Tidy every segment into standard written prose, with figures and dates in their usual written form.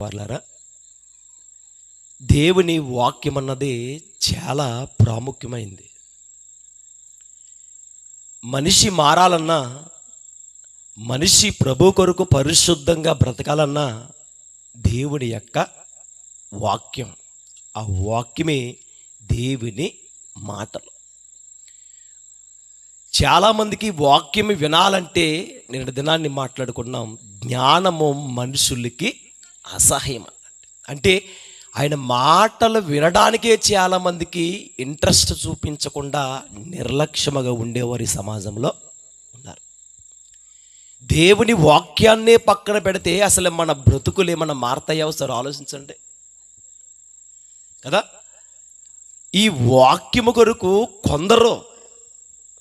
వాళ్ళారా, దేవుని వాక్యం అన్నది చాలా ప్రాముఖ్యమైంది. మనిషి మారాలన్నా, మనిషి ప్రభు కొరకు పరిశుద్ధంగా బ్రతకాలన్నా దేవుని యొక్క వాక్యం, ఆ వాక్యమే దేవుని మాటలు. చాలామందికి వాక్యం వినాలంటే నిన్న దినాన్ని మాట్లాడుకున్నాం, జ్ఞానము మనుషులకి అసహ్యం అంటే ఆయన మాటలు వినడానికే చాలామందికి ఇంట్రెస్ట్ చూపించకుండా నిర్లక్ష్యంగా ఉండేవారు ఈ సమాజంలో ఉన్నారు. దేవుని వాక్యాన్నే పక్కన పెడితే అసలు మన బ్రతుకులు ఏమన్నా మారతాయో సార్ ఆలోచించండి కదా. ఈ వాక్యము కొరకు కొందరు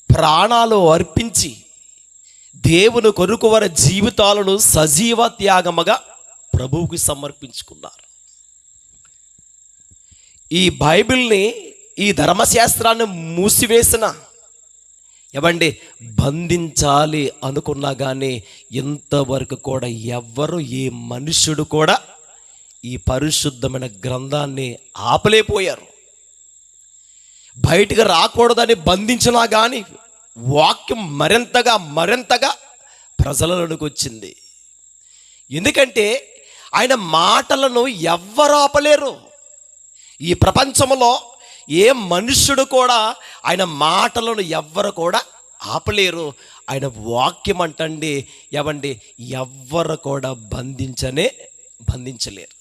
ప్రాణాలు అర్పించి దేవుని కొరకు వారి జీవితాలను సజీవ త్యాగముగా ప్రభువుకి సమర్పించుకున్నారు. ఈ బైబిల్ని, ఈ ధర్మశాస్త్రాన్ని మూసివేసిన ఏమండి బంధించాలి అనుకున్నా కానీ ఇంతవరకు కూడా ఎవ్వరు, ఏ మనుషుడు కూడా ఈ పరిశుద్ధమైన గ్రంథాన్ని ఆపలేకపోయారు. బయటకు రాకూడదని బంధించినా కానీ వాక్యం మరింతగా ప్రజలలోకి వచ్చింది. ఎందుకంటే ఆయన మాటలను ఎవ్వరు ఆపలేరు. ఈ ప్రపంచంలో ఏ మనుష్యుడు కూడా ఆయన మాటలను ఎవ్వరు కూడా ఆపలేరు. ఆయన వాక్యం అంటండి ఏమండి ఎవ్వరు కూడా బంధించలేరు.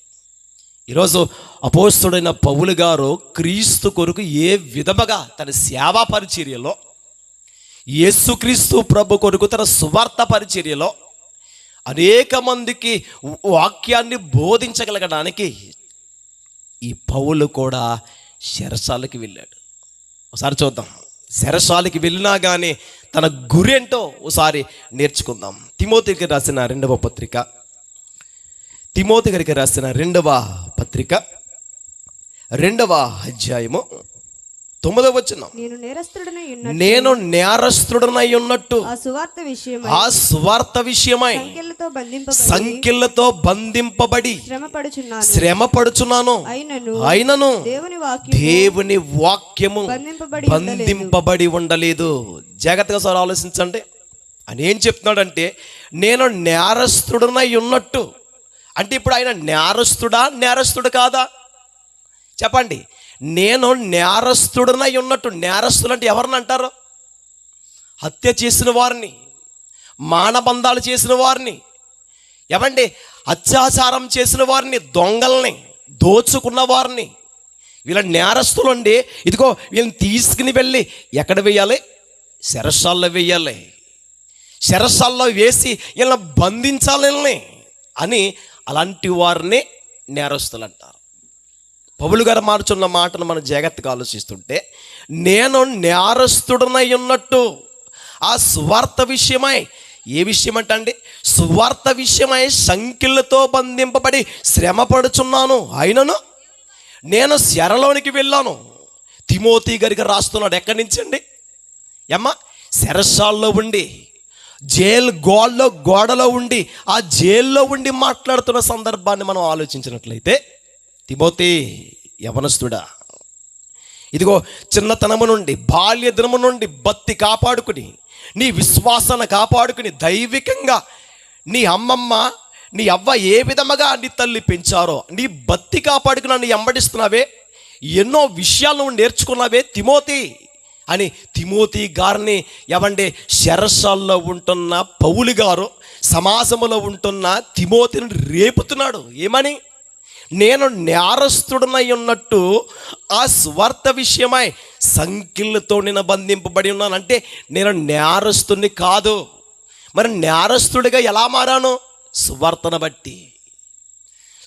ఈరోజు అపోస్తుడైన పౌలు గారు క్రీస్తు కొరకు ఏ విధముగా తన సేవా పరిచర్యలో, యేసుక్రీస్తు ప్రభు కొరకు తన సువార్త పరిచర్యలో అనేక మందికి వాక్యాన్ని బోధించగలగడానికి ఈ పౌలు కూడా చెరసాలకి వెళ్ళాడు. ఒకసారి చూద్దాం, చెరసాలకి వెళ్ళినా కానీ తన గురేంటో ఒకసారి నేర్చుకుందాం. తిమోతికి రాసిన రెండవ పత్రిక, తిమోతి గారికి రాసిన రెండవ పత్రిక 2వ అధ్యాయము 9వ వచనం. నేను నేరస్తుడనై ఉన్నట్టు ఆ సువార్త విషయమై సంకెళ్ళతో బంధింపబడి శ్రమపడుచున్నాను. అయినను దేవుని వాక్యము బంధింపబడి ఉండలేదు. జాగ్రత్తగా సార్ ఆలోచించండి. అని ఏం చెప్తున్నాడంటే, నేను నేరస్తుడనై ఉన్నట్టు అంటే ఇప్పుడు ఆయన నేరస్తుడు కాదా చెప్పండి. నేను నేరస్తుడనై ఉన్నట్టు, నేరస్తులు అంటే ఎవరిని అంటారు? హత్య చేసిన వారిని, మానబంధాలు చేసిన వారిని, ఏమండి అత్యాచారం చేసిన వారిని, దొంగల్ని, దోచుకున్న వారిని, వీళ్ళ నేరస్తులు అండి. ఇదిగో వీళ్ళని తీసుకుని వెళ్ళి ఎక్కడ వేయాలి? చెరసాల్లో వేయాలి. చెరసాల్లో వేసి వీళ్ళని బంధించాలి అని అలాంటి వారిని నేరస్తులు అంటారు. పౌలు గారు మార్చున్న మాటను మనం జాగ్రత్తగా ఆలోచిస్తుంటే, నేను నేరస్తుడనై ఉన్నట్టు ఆ సువార్త విషయమై, ఏ విషయం అంటండి? సువార్త విషయమై సంకెళ్ళతో బంధింపబడి శ్రమపడుచున్నాను. అయినను నేను చెరలోనికి వెళ్ళాను. తిమోతి గారికి రాస్తున్నాడు. ఎక్కడి నుంచి అండి? చెరసాల్లో ఉండి, గోడలో ఉండి, ఆ జైల్లో ఉండి మాట్లాడుతున్న సందర్భాన్ని మనం ఆలోచించినట్లయితే, తిమోతి యవనస్తుడా, ఇదిగో చిన్నతనము నుండి, బాల్య దినము నుండి భక్తి కాపాడుకుని, నీ విశ్వాసాన్ని కాపాడుకుని, దైవికంగా నీ అమ్మమ్మ నీ అవ్వ ఏ విధముగా నీ తల్లి పెంచారో నీ భక్తి కాపాడుకుని నన్ను వెంబడిస్తున్నావే, ఎన్నో విషయాలు నువ్వు నేర్చుకున్నావే తిమోతి అని తిమోతి గారిని ఏమంటే చెరసాల్లో ఉంటున్న పౌలు గారు సమాజంలో ఉంటున్న తిమోతిని రేపుతున్నాడు. ఏమని? నేను నేరస్తుడనై ఉన్నట్టు ఆ సువార్త విషయమై సంకెళ్ళతో నేను బంధింపబడి ఉన్నాను. అంటే నేను నేరస్తుని కాదు. మరి నేరస్తుడిగా ఎలా మారాను? సువార్తను బట్టి,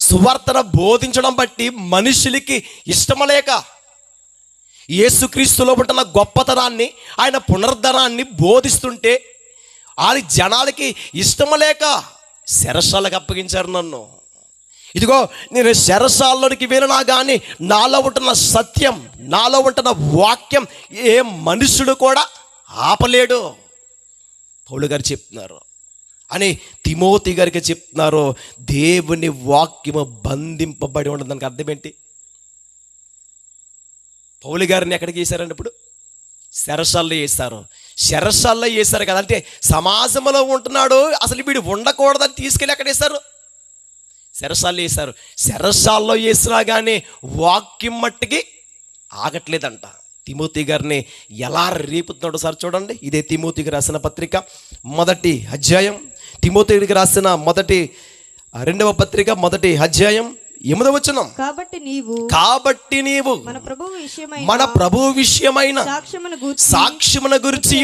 సువార్తను బోధించడం బట్టి మనుషులకి ఇష్టమలేక, యేసుక్రీస్తులో ఉంటున్న గొప్పతనాన్ని, ఆయన పునరుద్ధరణాన్ని బోధిస్తుంటే ఆ జనాలకి ఇష్టమలేక చెరసాలకు అప్పగించారు నన్ను. ఇదిగో నేను చెరసాల్లోనికి వెళ్ళినా కానీ నాలో ఉంటున్న సత్యం, నాలో ఉంటున్న వాక్యం ఏ మనుషుడు కూడా ఆపలేడు. పౌలు గారు చెప్తున్నారు. అని తిమోతి గారికి చెప్తున్నారు. దేవుని వాక్యము బంధింపబడి ఉండదు. దానికి అర్థం ఏంటి? పౌలు గారిని ఎక్కడికి వేశారండి? ఇప్పుడు చెరసాల్లో వేశారు. చెరసాల్లో వేశారు కదా, అంటే సమాజంలో ఉంటున్నాడు, అసలు వీడు ఉండకూడదని తీసుకెళ్ళి ఎక్కడ వేశారు? చెరసాల్లో వేశారు. చెరసాల్లో వేసినా కానీ వాక్యం మట్టికి ఆగట్లేదంట. తిమోతి గారిని ఎలా రేపుతున్నాడు సార్ చూడండి. ఇదే తిమోతికి రాసిన పత్రిక 1వ అధ్యాయం, తిమోతికి రాసిన మొదటి 2వ పత్రిక 1వ అధ్యాయం 8వ వచనం. కాబట్టి నీవు మన ప్రభువు విషయమైన సాక్ష్యమున గురించి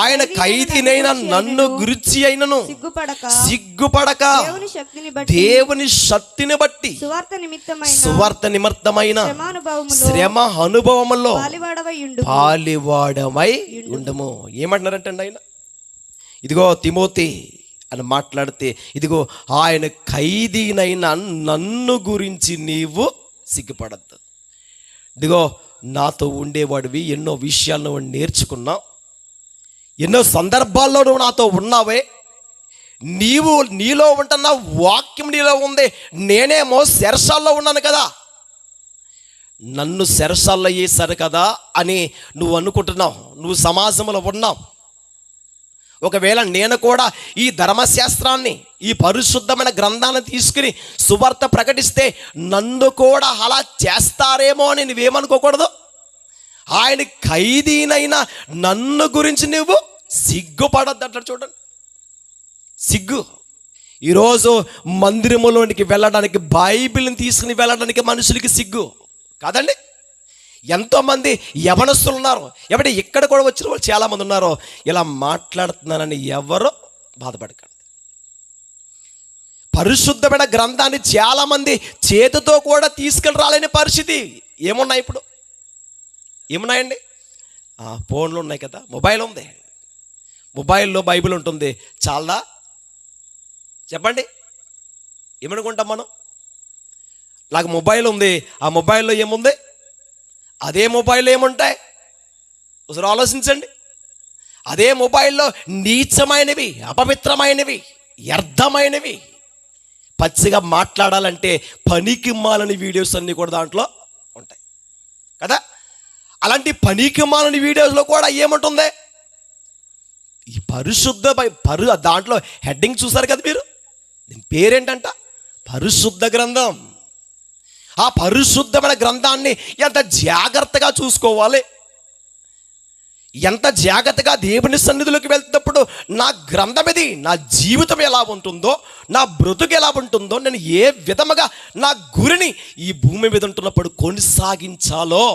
ఆయన ఖైదీనైన నన్ను గురించి అయినను సిగ్గుపడక దేవుని శక్తిని బట్టి సువార్త నిమిత్తమైన శ్రమ అనుభవములో పాలివాడమై ఉండము. ఏమంటున్నారంటే ఆయన, ఇదిగో తిమోతి అని మాట్లాడితే, ఇదిగో ఆయన ఖైదీనైన నన్ను గురించి నీవు సిగ్గుపడద్దు. ఇదిగో నాతో ఉండేవాడివి, ఎన్నో విషయాలు నువ్వు నేర్చుకున్నావు, ఎన్నో సందర్భాల్లో నువ్వు నాతో ఉన్నావే, నీలో ఉంటున్న వాక్యం నీలో ఉంది, నేనేమో చెరసాల్లో ఉన్నాను కదా, నన్ను చెరసాల్లో వేశారు కదా అని నువ్వు అనుకుంటున్నావు. నువ్వు సమాజంలో ఉన్నావు. ఒకవేళ నేను కూడా ఈ ధర్మశాస్త్రాన్ని, ఈ పరిశుద్ధమైన గ్రంథాన్ని తీసుకుని సువార్త ప్రకటిస్తే నన్ను కూడా అలా చేస్తారేమో అని నువ్వేమనుకోకూడదు. ఆయన ఖైదీనైనా నన్ను గురించి నువ్వు సిగ్గుపడద్దు అంటాడు. చూడండి, సిగ్గు. ఈరోజు మందిరములోనికి వెళ్ళడానికి, బైబిల్ని తీసుకుని వెళ్ళడానికి మనుషులకి సిగ్గు కాదండి. ఎంతోమంది యవనస్తులు ఉన్నారు. ఎవరి ఇక్కడ కూడా వచ్చిన వాళ్ళు చాలామంది ఉన్నారు. ఇలా మాట్లాడుతున్నారని ఎవరు బాధపడకండి. పరిశుద్ధమైన గ్రంథాన్ని చాలామంది చేతితో కూడా తీసుకెళ్ళి రాలేని పరిస్థితి. ఏమున్నాయి ఇప్పుడు? ఏమున్నాయండి? ఫోన్లు ఉన్నాయి కదా, మొబైల్ ఉంది, మొబైల్లో బైబిల్ ఉంటుంది. చాలా చెప్పండి, ఏమనుకుంటాం మనం? నాకు మొబైల్ ఉంది, ఆ మొబైల్లో ఏముంది? అదే మొబైల్లో ఏముంటాయి? ఒకసారి ఆలోచించండి. అదే మొబైల్లో నీచమైనవి, అపవిత్రమైనవి, వ్యర్థమైనవి, పచ్చిగా మాట్లాడాలంటే పనికి మాలని వీడియోస్ అన్నీ కూడా దాంట్లో ఉంటాయి కదా. అలాంటి పనికి మాలని వీడియోస్లో కూడా ఏముంటుంది? ఈ పరిశుద్ధ దాంట్లో హెడ్డింగ్ చూసారు కదా మీరు, దీని పేరేంటంట? పరిశుద్ధ గ్రంథం. ఆ పరిశుద్ధమైన గ్రంథాన్ని ఎంత జాగ్రత్తగా చూసుకోవాలి, ఎంత జాగ్రత్తగా దేవుని సన్నిధిలోకి వెళ్తున్నప్పుడు నా గ్రంథం ఇది, నా జీవితం ఎలా ఉంటుందో, నా బ్రతుకు ఎలా ఉంటుందో, నేను ఏ విధముగా నా గురిని ఈ భూమి మీద ఉంటున్నప్పుడు కొనసాగించాలో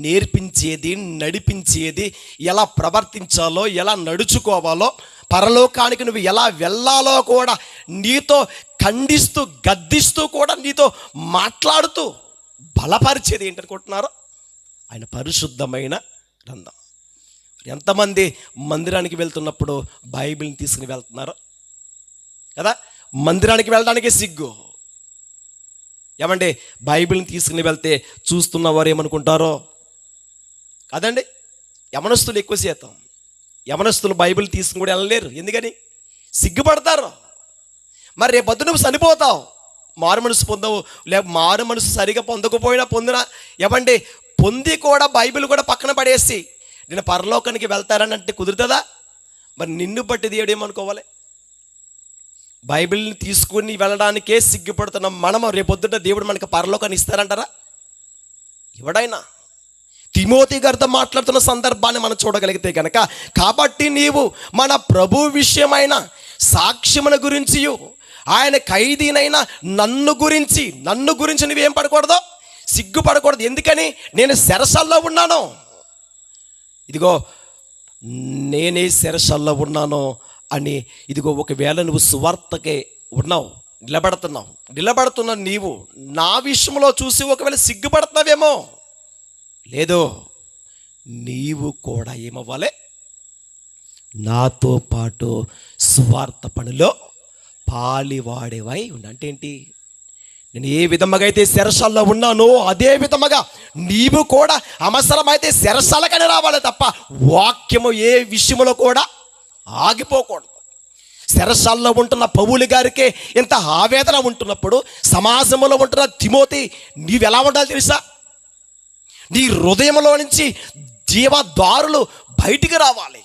నేర్పించేది, నడిపించేది, ఎలా ప్రవర్తించాలో, ఎలా నడుచుకోవాలో, పరలోకానికి నువ్వు ఎలా వెళ్ళాలో కూడా నీతో ఖండిస్తూ, గద్దిస్తూ కూడా నీతో మాట్లాడుతూ బలపరిచేది ఏంటనుకుంటున్నారో ఆయన పరిశుద్ధమైన గ్రంథం. ఎంతమంది మందిరానికి వెళ్తున్నప్పుడు బైబిల్ని తీసుకుని వెళ్తున్నారు కదా? మందిరానికి వెళ్ళడానికి సిగ్గు. ఏమంటే బైబిల్ని తీసుకుని వెళ్తే చూస్తున్న వారు ఏమనుకుంటారో కాదండి. యవనస్తులు ఎక్కువ శాతం, యవనస్తులు బైబిల్ తీసుకుని కూడా వెళ్ళలేరు. ఎందుకని? సిగ్గుపడతారు. మరి రేపొద్దు నువ్వు చనిపోతావు, మారు మనసు పొందవు, లేక మారు మనసు సరిగా పొందకపోయినా పొందినా, ఏమండి పొంది కూడా బైబిల్ కూడా పక్కన పడేసి నేను పరలోకానికి వెళ్తారని అంటే కుదురుతుందా? మరి నిన్ను బట్టి దేవుడు ఏమనుకోవాలి? బైబిల్ని తీసుకుని వెళ్ళడానికే సిగ్గుపడుతున్నాం మనము. రేపొద్దుట దేవుడు మనకు పరలోకాన్ని ఇస్తారంటారా? ఎవడైనా తిమోతి గారితో మాట్లాడుతున్న సందర్భాన్ని మనం చూడగలిగితే కనుక, కాబట్టి నీవు మన ప్రభు విషయమైన సాక్ష్యముల గురించి, ఆయన ఖైదీనైనా నన్ను గురించి నువ్వేం పడకూడదు, సిగ్గుపడకూడదు. ఎందుకని? నేను చెరసాల్లో ఉన్నాను. ఇదిగో నేనే చెరసాల్లో ఉన్నాను అని, ఇదిగో ఒకవేళ నువ్వు సువార్తకే ఉన్నావు, నిలబడుతున్న నీవు నా విషయంలో చూసి ఒకవేళ సిగ్గుపడుతున్నావేమో, లేదో నీవు కూడా ఏమవ్వాలి? నాతో పాటు సువార్త పనిలో పాలివాడేవై ఉండి. అంటే ఏంటి? నేను ఏ విధముగా అయితే చెరసాల్లో ఉన్నానో అదే విధముగా నీవు కూడా అవసరమైతే చెరసాలకని రావాలి తప్ప వాక్యము ఏ విషయంలో కూడా ఆగిపోకూడదు. చెరసాల్లో ఉంటున్న పౌలు గారికే ఇంత ఆవేదన ఉంటున్నప్పుడు సమాజంలో ఉంటున్న తిమోతి నీవెలా ఉండాలి తెలుసా? నీ హృదయంలో నుంచి జీవదారులు బయటికి రావాలి.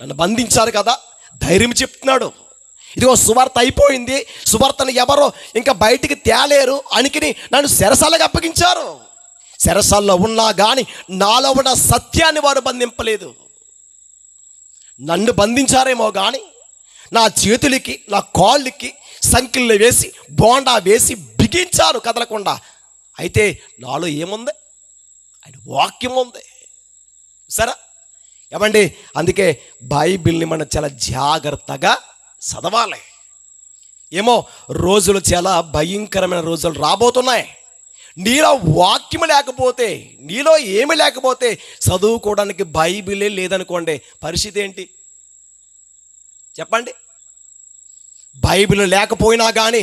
నన్ను బంధించారు కదా, ధైర్యం చెప్తున్నాడు. ఇదిగో సువార్త అయిపోయింది, సువార్తను ఎవరో ఇంకా బయటికి తేలేరు అనికిని నన్ను చెరసాలకు అప్పగించారు. చెరసాల్లో ఉన్నా కానీ నాలో ఉన్న సత్యాన్ని వారు బంధింపలేదు. నన్ను బంధించారేమో కానీ నా చేతులకి నా కాళ్ళకి సంఖ్యలు వేసి బోండా వేసి బిగించారు కదలకుండా. అయితే నాలో ఏముంది? ఆయన వాక్యం ఉంది. సరే ఏమండి, అందుకే బైబిల్ని మనం చాలా జాగ్రత్తగా చదవాలి. ఏమో రోజులు చాలా భయంకరమైన రోజులు రాబోతున్నాయి. నీలో వాక్యం లేకపోతే, నీలో ఏమి లేకపోతే చదువుకోవడానికి బైబిలే లేదనుకోండి, పరిస్థితి ఏంటి చెప్పండి? బైబిల్ లేకపోయినా కానీ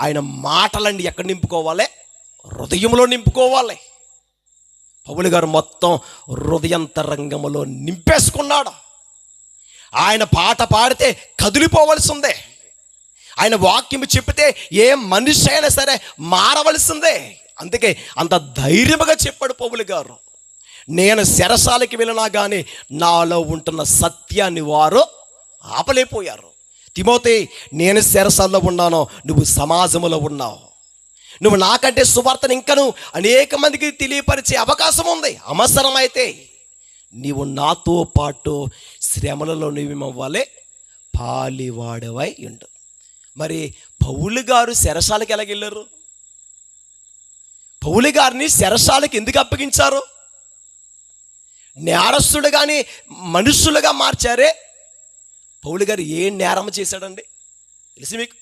ఆయన మాటలండి ఎక్కడ నింపుకోవాలి? హృదయంలో నింపుకోవాలి. పౌలు గారు మొత్తం హృదయంతరంగంలో నింపేసుకున్నాడు. ఆయన పాట పాడితే కదిలిపోవలసిందే. ఆయన వాక్యం చెప్పితే ఏ మనిషి అయినా సరే మారవలసిందే. అందుకే అంత ధైర్యముగా చెప్పాడు పౌలు గారు. నేను చెరసాలకి వెళ్ళినా కానీ నాలో ఉంటున్న సత్యాన్ని వారు ఆపలేకపోయారు. తిమోతి, నేను చెరసాల్లో ఉన్నాను, నువ్వు సమాజంలో ఉన్నావు. నువ్వు నాకంటే సువార్తను ఇంకను అనేక మందికి తెలియపరిచే అవకాశం ఉంది. అవసరమైతే నీవు నాతో పాటు శ్రమలలో నువ్వేమవ్వాలి? పాలివాడవై ఉండు. మరి పౌలు గారు చెరసాలకి ఎలాగెళ్ళారు? పౌలు గారిని చెరసాలకి ఎందుకు అప్పగించారు? నేరస్తుడు కానీ మనుషులుగా మార్చారే. పౌలు గారు ఏ నేరం చేశాడండి తెలిసి మీకు?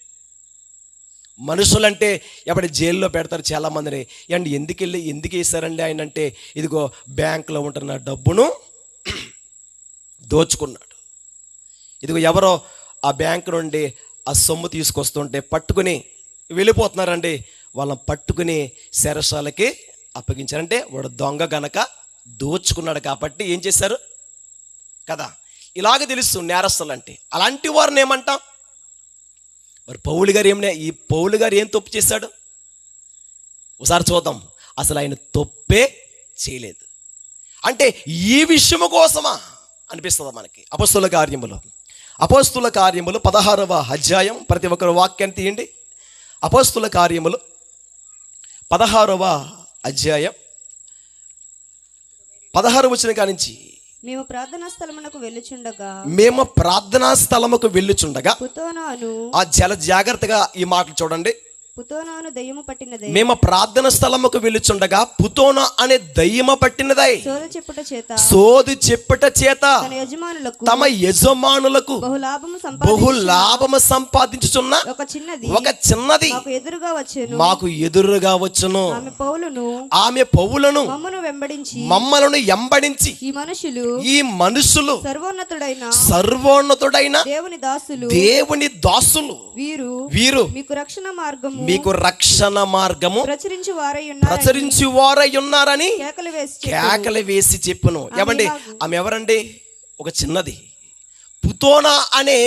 మనుషులంటే ఎప్పటి జైల్లో పెడతారు చాలామందిని. అండ్ ఎందుకు వేశారండి ఆయన అంటే, ఇదిగో బ్యాంకులో ఉంటున్న డబ్బును దోచుకున్నాడు. ఇదిగో ఎవరో ఆ బ్యాంకు నుండి ఆ సొమ్ము తీసుకొస్తుంటే పట్టుకుని వెళ్ళిపోతున్నారండి. వాళ్ళని పట్టుకుని చెరసాలకి అప్పగించారంటే వాడు దొంగ గనక దోచుకున్నాడు కాబట్టి ఏం చేశారు కదా. ఇలాగ తెలుసు నేరస్తులు అంటే. అలాంటి వారిని ఏమంటాం? మరి పౌలు గారు ఏం తప్పు చేశాడు? ఒకసారి చూద్దాం. అసలు ఆయన తప్పే చేయలేదు. అంటే ఈ విషయము కోసమా అనిపిస్తుంది మనకి. అపొస్తలుల కార్యములు 16వ అధ్యాయం. ప్రతి ఒక్కరు వాక్యాన్ని తీయండి. అపొస్తలుల కార్యములు 16వ అధ్యాయం 16 వచనం కానించి. మేము ప్రార్థనా స్థలముకు వెళ్ళుచుండగా ఆ చాలా జాగ్రత్తగా ఈ మాటలు చూడండి. పుతోనాను దయ్యము పట్టినదై. మేము ప్రార్థన స్థలముకు వెళ్ళుచుండగా పుతోనా అనే దయ్యము పట్టినదై సోది చెప్పుట చేత తమ యజమానులకు బహులాభము సంపాదించుచున్న ఒక చిన్నది మాకు ఎదురుగా వచ్చును. ఆమె పౌలును మమ్మలను ఎంబడించి ఈ మనుషులు సర్వోన్నతుడైన దేవుని దాసులు వీరు మీకు రక్షణ మార్గము ప్రచురించి వారై ఉన్నారని కేకలు వేసి చెప్పును. ఏమండి, ఆమె ఎవరండి? ఒక చిన్నది. పుతోనా అనే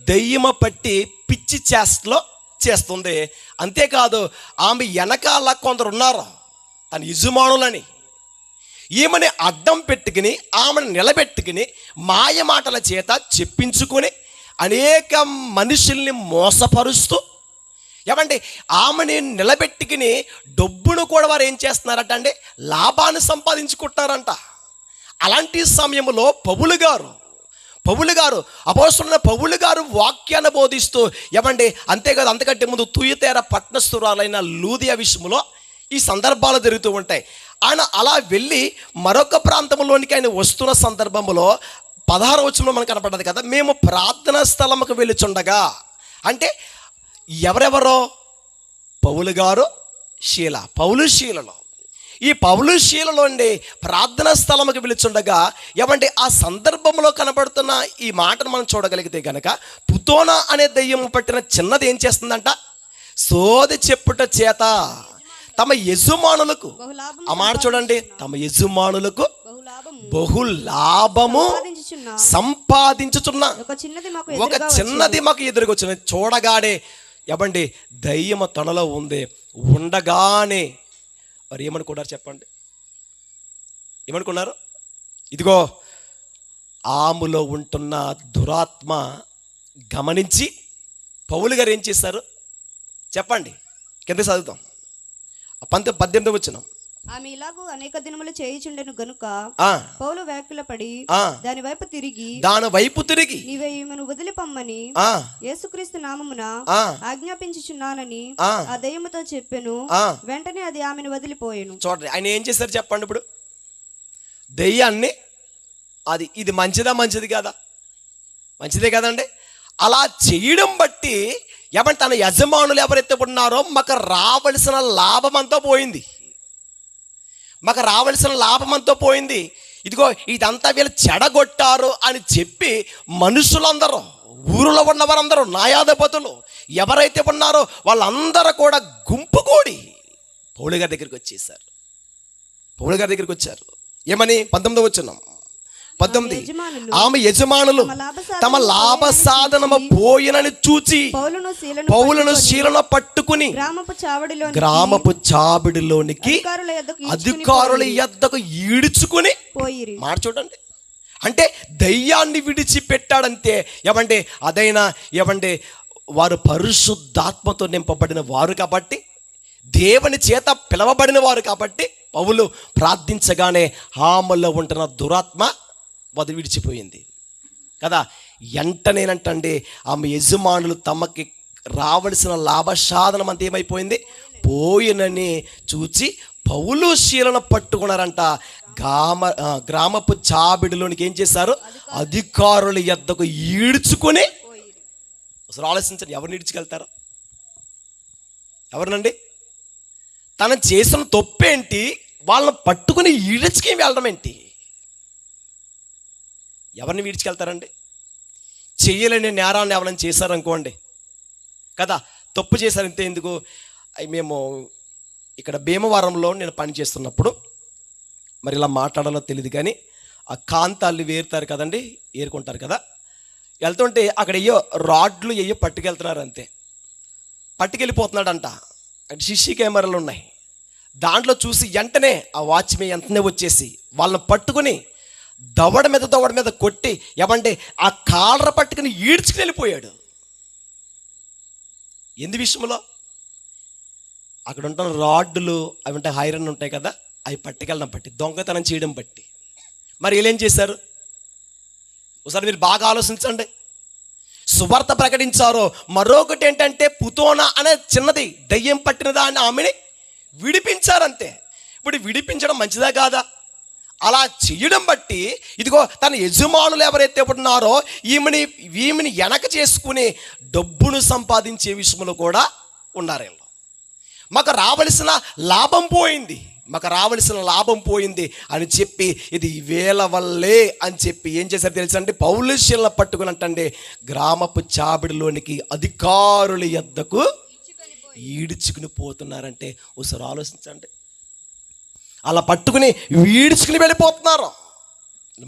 దెయ్యమ పట్టి పిచ్చి చేష్టలో చేస్తుంది. అంతేకాదు ఆమె వెనకాల కొందరు ఉన్నారు తన యజమానులని. ఈమెని అడ్డం పెట్టుకుని ఆమెను నిలబెట్టుకుని మాయ మాటల చేత చెప్పించుకొని అనేక మనుషుల్ని మోసపరుస్తూ ఏమండి ఆమెని నిలబెట్టుకుని డబ్బును కూడా వారు ఏం చేస్తున్నారట అంటే లాభాన్ని సంపాదించుకుంటారంట. అలాంటి సమయంలో పౌలు గారు అపోస్తలుడైన పౌలు గారు వాక్యాన్ని బోధిస్తూ ఏమండి అంతేకాదు అంతకంటే ముందు తుయతేర పట్టణస్థురాలైన లూదియా విషయంలో ఈ సందర్భాలు జరుగుతూ ఉంటాయి. ఆయన అలా వెళ్ళి మరొక ప్రాంతంలోనికి ఆయన వస్తున్న సందర్భంలో 16వ వచనంలో మనకు కనపడ్డది కదా, మేము ప్రార్థనా స్థలముకు వెళ్ళుచుండగా. అంటే ఎవరెవరో? పౌలు గారు, శీలలో ఈ పౌలుశీలలో నుండి ప్రార్థనా స్థలముకి పిలుచుండగా ఏమంటే ఆ సందర్భంలో కనబడుతున్న ఈ మాటను మనం చూడగలిగితే గనక పుతోనా అనే దయ్యం పట్టిన చిన్నది ఏం చేస్తుందంట? సోది చెప్పుట చేత తమ యజమానులకు, ఆ మాట చూడండి, తమ యజమానులకు బహులాభము సంపాదించుచున్న ఒక చిన్నది మాకు ఒక ఎదురుగా చిన్నది మాకు ఎదురుకొచ్చిన చూడగానే ఎవండి దయ్యము తనలో ఉంది. ఉండగానే మరి ఏమనుకున్నారు చెప్పండి? ఏమనుకున్నారు? ఇదిగో ఆమెలో ఉంటున్న దురాత్మ గమనించి పౌలు గారు ఏం చేశారు చెప్పండి? కింద చదువుతాం 18వ వచనం. ఆమె ఇలాగూ అనేక దినములు చేయుచుండెను గనుక పౌలు వ్యాకులపడి దాని వైపు తిరిగి నీవే ఈమెను వదిలిపమ్మని యేసుక్రీస్తు నామమున ఆజ్ఞాపించుచున్నానని ఆ దయ్యముతో చెప్పెను. వెంటనే అది ఆమెను వదిలిపోయెను. చూడండి ఆయన ఏం చేశారు చెప్పండి. ఇప్పుడు దెయ్యాన్ని ఇది మంచిది కాదా? మంచిదే కదండి. అలా చేయడం బట్టి ఏమంటే తన యజమానులు ఎవరైతే ఉన్నారో మాకు రావలసిన లాభం అంతా పోయింది. ఇదిగో ఇదంతా వీళ్ళు చెడగొట్టారు అని చెప్పి మనుషులందరూ, ఊరిలో ఉన్నవారందరూ, న్యాయాధిపతులు ఎవరైతే ఉన్నారో వాళ్ళందరూ కూడా గుంపు కూడి పౌలు గారి దగ్గరికి వచ్చారు. ఏమని? 19వ వచనం. 19. ఆమె యజమానులు తమ లాభ సాధనము పోయినని చూచి పౌలును శీలను పట్టుకుని గ్రామపు చావిడిలోనికి అధికారుల యొద్దకు ఈడ్చుకుని మాట చూడండి. అంటే దయ్యాన్ని విడిచిపెట్టాడంతే. ఏమంటే అదైనా వారు పరిశుద్ధాత్మతో నింపబడిన వారు కాబట్టి, దేవుని చేత పిలవబడిన వారు కాబట్టి పౌలు ప్రార్థించగానే ఆమెలో ఉంటున్న దురాత్మ విడిచిపోయింది కదా. వెంటనేనంటండి ఆమె యజమానులు తమకి రావలసిన లాభసాధనం అంతా ఏమైపోయింది? పోయినని చూచి పౌలు శీలను పట్టుకున్నారంట. గ్రామపు చాబిడిలోనికి ఏం చేశారు? అధికారుల యొద్దకు ఈడ్చుకుని. అసలు ఆలోచించండి, ఎవరిని ఈడ్చుకెళ్తారు? ఎవరినండి? తను చేసిన తప్పేంటి? వాళ్ళని పట్టుకుని ఈడ్చుకుని వెళ్ళడం ఏంటి? ఎవరిని వీడ్చుకెళ్తారండి? చెయ్యలేని నేరాన్ని ఎవరైనా చేశారనుకోండి కదా, తప్పు చేశారంతే. ఎందుకు? మేము ఇక్కడ భీమవరంలో నేను పని చేస్తున్నప్పుడు మరి ఇలా మాట్లాడాలో తెలియదు కానీ ఆ కాంతాళ్ళు వేరుతారు కదండి, ఏరుకుంటారు కదా. వెళ్తుంటే అక్కడ రాడ్లు పట్టుకెళ్తున్నారు అంతే. పట్టుకెళ్ళిపోతున్నాడంట. అక్కడ సిసి కెమెరాలు ఉన్నాయి. దాంట్లో చూసి వెంటనే ఆ వాచ్మెన్ వెంటనే వచ్చేసి వాళ్ళని పట్టుకుని దవడ మీద కొట్టి ఆ కాళ్ళ పట్టుకుని ఈడ్చుకుని వెళ్ళిపోయాడు. ఎందు విషయంలో? అక్కడ ఉంటున్న రాడ్లు ఐరన్ ఉంటాయి కదా, అవి పట్టుకెళ్ళడం బట్టి, దొంగతనం చేయడం బట్టి. మరి వీళ్ళేం చేశారు? ఒకసారి మీరు బాగా ఆలోచించండి. సువార్త ప్రకటించారో. మరొకటి ఏంటంటే పుతోనా అనే చిన్నది దయ్యం పట్టిన దాన్ని ఆమెని విడిపించారంతే. ఇప్పుడు విడిపించడం మంచిదా కాదా? అలా చేయడం బట్టి ఇదిగో తన యజమానులు ఎవరైతే ఉన్నారో ఈమెని వెనక చేసుకుని డబ్బును సంపాదించే విషయంలో కూడా ఉన్నారు. మాకు రావలసిన లాభం పోయింది అని చెప్పి ఇది వేల వల్లే అని చెప్పి ఏం చేశారు తెలుసా అండి? పౌలు శీలను పట్టుకున్నట్టండి గ్రామపు చాబిడిలోనికి అధికారుల యొద్దకు ఈడ్చుకుని పోతున్నారంటే ఒకసారి ఆలోచించండి. అలా పట్టుకుని వీడ్చుకుని వెళ్ళిపోతున్నారు.